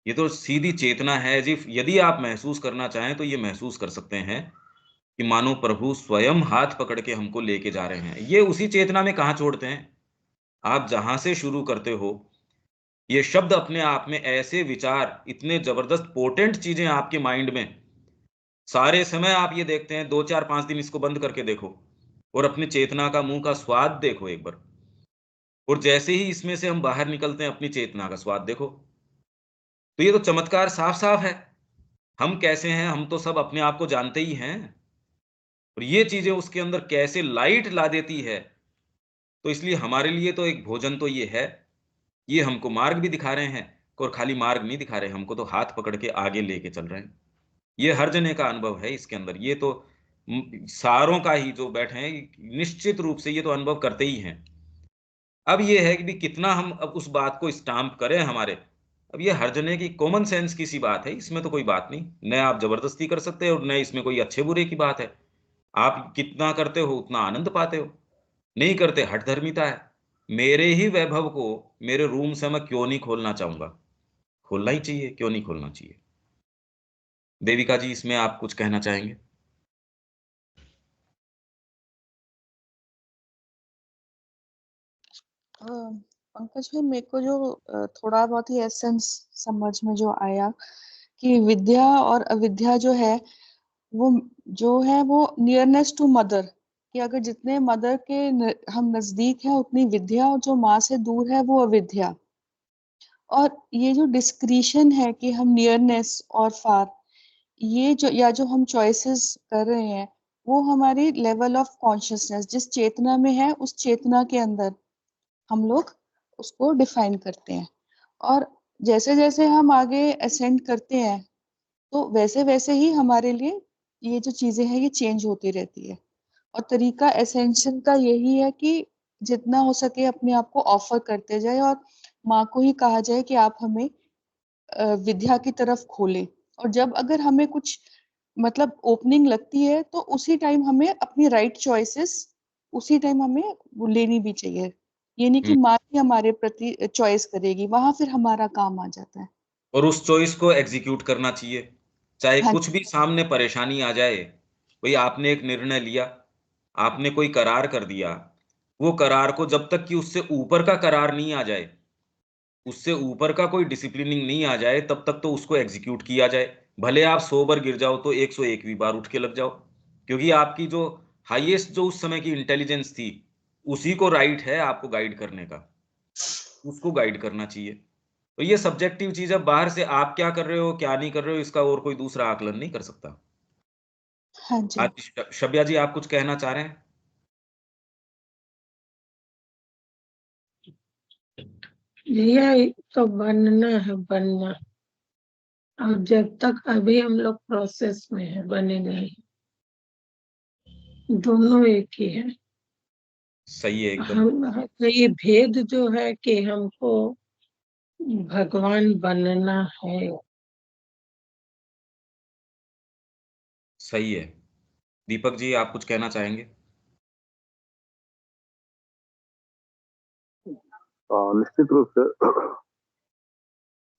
ये तो सीधी चेतना है। जी, यदि आप महसूस करना चाहें तो ये महसूस कर सकते हैं कि मानो प्रभु स्वयं हाथ पकड़ के हमको लेके जा रहे हैं। ये उसी चेतना में कहाँ छोड़ते हैं। आप जहां से शुरू करते हो, ये शब्द अपने आप में ऐसे विचार, इतने जबरदस्त पोटेंट चीजें आपके माइंड में सारे समय। आप ये देखते हैं 2 4 5 दिन इसको बंद करके देखो और अपने चेतना का मुंह का स्वाद देखो एक बार, और जैसे ही इसमें से हम बाहर निकलते हैं अपनी चेतना का स्वाद देखो, तो ये तो चमत्कार साफ साफ है। हम कैसे हैं, हम तो सब अपने आप को जानते ही हैं, और ये चीजें उसके अंदर कैसे लाइट ला देती है। तो इसलिए हमारे लिए तो एक भोजन तो ये है। ये हमको मार्ग भी दिखा रहे हैं, और खाली मार्ग नहीं दिखा रहे, हमको तो हाथ पकड़ के आगे लेके चल रहे हैं। ये हर जने का अनुभव है इसके अंदर। ये तो सारों का ही जो बैठे हैं निश्चित रूप से ये तो अनुभव करते ही हैं। अब ये है कि भी कितना हम अब उस बात को स्टाम्प करें हमारे। अब ये हर जने की कॉमन सेंस की सी बात है, इसमें तो कोई बात नहीं, न आप जबरदस्ती कर सकते हो, न इसमें कोई अच्छे बुरे की बात है। आप कितना करते हो उतना आनंद पाते हो, नहीं करते हठ धर्मिता है। मेरे ही वैभव को मेरे रूम से मैं क्यों नहीं खोलना चाहूंगा, खोलना ही चाहिए, क्यों नहीं खोलना चाहिए। देविका जी, इसमें आप कुछ कहना चाहेंगे? पंकज भाई, मेरे को जो थोड़ा बहुत ही एसेंस समझ में जो आया कि विद्या और अविद्या जो है वो वो नियरनेस टू मदर, कि अगर जितने मदर के हम नजदीक हैं उतनी विद्या, और जो माँ से दूर है वो अविद्या। और ये जो डिस्क्रिशन है कि हम नियरनेस और फार, ये जो हम चॉइसेस कर रहे हैं, वो हमारी लेवल ऑफ कॉन्शियसनेस जिस चेतना में है उस चेतना के अंदर हम लोग उसको डिफाइन करते हैं। और जैसे जैसे हम आगे असेंड करते हैं तो वैसे वैसे ही हमारे लिए ये जो चीजें हैं ये चेंज होती रहती है। और तरीका एसेंशन का यही है कि जितना हो सके अपने आप को ऑफर करते जाए, और माँ को ही कहा जाए कि आप हमें विद्या की तरफ खोलें। और जब अगर हमें कुछ मतलब ओपनिंग लगती है तो उसी टाइम हमें अपनी राइट चॉइसेस उसी टाइम हमें वो लेनी भी चाहिए। ये नहीं कि हम्म। माँ ही हमारे प्रति चॉइस करेगी, वहां फिर हमारा काम आ जाता है। और उस चॉइस को एग्जीक्यूट करना चाहिए, चाहे हाँ कुछ भी सामने परेशानी आ जाए। भाई आपने एक निर्णय लिया, आपने कोई करार कर दिया, वो करार को जब तक कि उससे ऊपर का करार नहीं आ जाए, उससे ऊपर का कोई डिसिप्लिनिंग नहीं आ जाए, तब तक तो उसको एग्जीक्यूट किया जाए। भले आप 100 बार गिर जाओ तो 101वीं बार उठ के लग जाओ, क्योंकि आपकी जो हाईएस्ट जो उस समय की इंटेलिजेंस थी, उसी को राइट है आपको गाइड करने का, उसको गाइड करना चाहिए। तो ये सब्जेक्टिव चीज है, बाहर से आप क्या कर रहे हो क्या नहीं कर रहे हो इसका और कोई दूसरा आकलन नहीं कर सकता। हाँ जी। आज शब्या जी, आप कुछ कहना चाह रहे हैं? भैया ये तो बनना है, बनना। और जब तक अभी हम लोग प्रोसेस में है, बने नहीं। दोनों एक ही है। सही है एकदम। हम ये भेद जो है कि हमको भगवान बनना है। सही है। दीपक जी, आप कुछ कहना चाहेंगे? निश्चित रूप से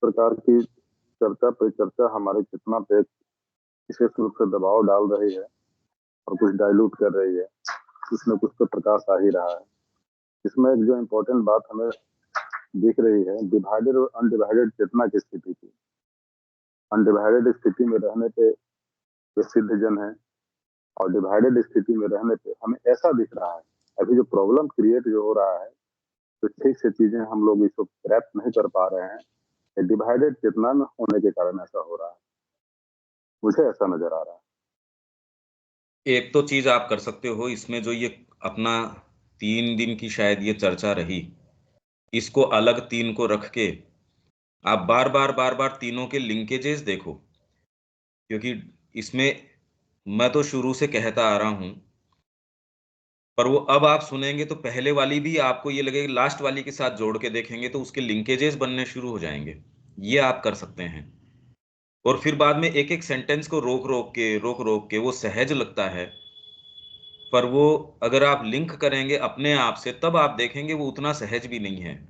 प्रकार की चर्चा परिचर्चा हमारे चेतना पे विशेष रूप से दबाव डाल रही है और कुछ डाइल्यूट कर रही है। कुछ न कुछ तो प्रकाश आ ही रहा है। इसमें एक जो इम्पोर्टेंट बात हमें दिख रही है, डिवाइडेड और अनडिवाइडेड चेतना की स्थिति की। अनडिवाइडेड स्थिति में रहने पे वे सिद्ध जन है, और डिवाइडेड स्थिति में रहने पे हमें ऐसा दिख रहा है। अभी जो प्रॉब्लम क्रिएट जो हो रहा है तो ठीक से चीजें हम लोग इसको ग्रैप नहीं कर पा रहे हैं। डिवाइडेड चेतना में होने के कारण ऐसा हो रहा है, मुझे ऐसा नजर आ रहा है। एक तो चीज आप कर सकते हो इसमें, जो ये अपना 3 दिन की शायद ये चर्चा रही, इसको अलग 3 को रख के आप बार बार तीनों के लिंकेजेस देखो, क्योंकि इसमें मैं तो शुरू से कहता आ रहा हूं, पर वो अब आप सुनेंगे तो पहले वाली भी आपको ये लगेगी, लास्ट वाली के साथ जोड़ के देखेंगे तो उसके लिंकेजेस बनने शुरू हो जाएंगे। ये आप कर सकते हैं। और फिर बाद में एक एक सेंटेंस को रोक रोक के वो सहज लगता है, पर वो अगर आप लिंक करेंगे अपने आप से तब आप देखेंगे वो उतना सहज भी नहीं है।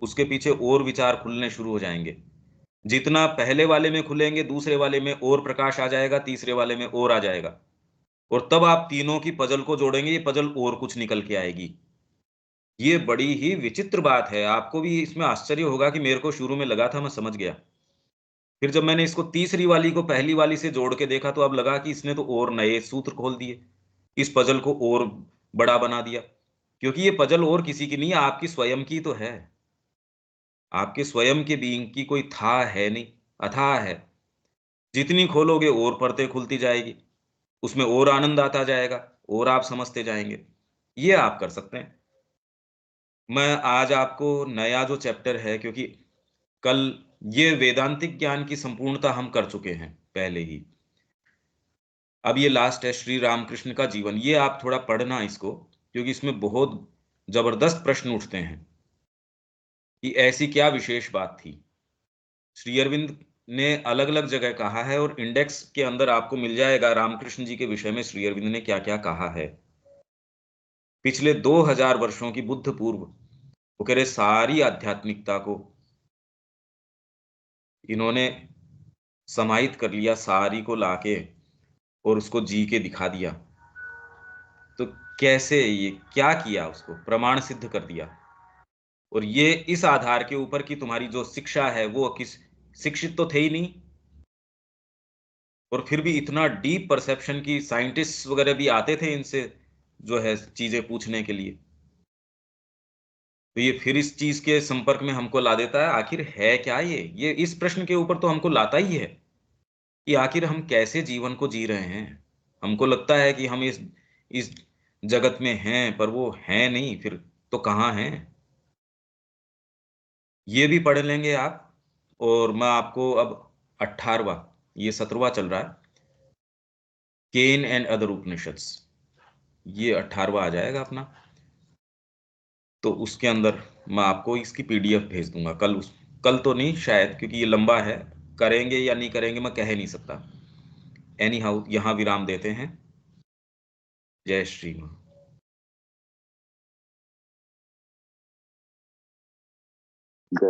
उसके पीछे और विचार खुलने शुरू हो जाएंगे। जितना पहले वाले में खुलेंगे दूसरे वाले में और प्रकाश आ जाएगा, तीसरे वाले में और आ जाएगा, और तब आप तीनों की पजल को जोड़ेंगे, ये पजल और कुछ निकल के आएगी। ये बड़ी ही विचित्र बात है। आपको भी इसमें आश्चर्य होगा कि मेरे को शुरू में लगा था मैं समझ गया, फिर जब मैंने इसको तीसरी वाली को पहली वाली से जोड़ के देखा तो अब लगा कि इसने तो और नए सूत्र खोल दिए, इस पजल को और बड़ा बना दिया। क्योंकि ये पजल और किसी की नहीं, आपकी स्वयं की तो है। आपके स्वयं के बीइंग की कोई था है नहीं, अथाह है। जितनी खोलोगे और परतें खुलती जाएगी, उसमें और आनंद आता जाएगा, और आप समझते जाएंगे। ये आप कर सकते हैं। मैं आज आपको नया जो चैप्टर है, क्योंकि कल ये वेदांतिक ज्ञान की संपूर्णता हम कर चुके हैं पहले ही, अब ये लास्ट है श्री रामकृष्ण का जीवन। ये आप थोड़ा पढ़ना इसको, क्योंकि इसमें बहुत जबरदस्त प्रश्न उठते हैं कि ऐसी क्या विशेष बात थी। श्री अरविंद ने अलग अलग जगह कहा है, और इंडेक्स के अंदर आपको मिल जाएगा रामकृष्ण जी के विषय में श्री अरविंद ने क्या क्या कहा है पिछले 2000 वर्षों की बुद्ध पूर्व। वो कह रहे सारी आध्यात्मिकता को इन्होंने समाहित कर लिया, सारी को लाके और उसको जी के दिखा दिया। तो कैसे, ये क्या किया, उसको प्रमाण सिद्ध कर दिया। और ये इस आधार के ऊपर कि तुम्हारी जो शिक्षा है वो किस, शिक्षित तो थे ही नहीं, और फिर भी इतना डीप परसेप्शन की साइंटिस्ट वगैरह भी आते थे इनसे जो है चीजें पूछने के लिए। तो ये फिर इस चीज के संपर्क में हमको ला देता है, आखिर है क्या ये इस प्रश्न के ऊपर तो हमको लाता ही है कि आखिर हम कैसे जीवन को जी रहे हैं। हमको लगता है कि हम इस जगत में हैं, पर वो हैं नहीं, फिर तो कहाँ हैं। ये भी पढ़ लेंगे आप। और मैं आपको अब 18वां, ये 17वां चल रहा है, केन एंड अदर उपनिषद्स, ये 18वां आ जाएगा अपना। तो उसके अंदर मैं आपको इसकी पीडीएफ भेज दूंगा कल तो नहीं शायद, क्योंकि ये लंबा है, करेंगे या नहीं करेंगे मैं कह नहीं सकता। एनी हाउ यहाँ विराम देते हैं। जय श्री राम।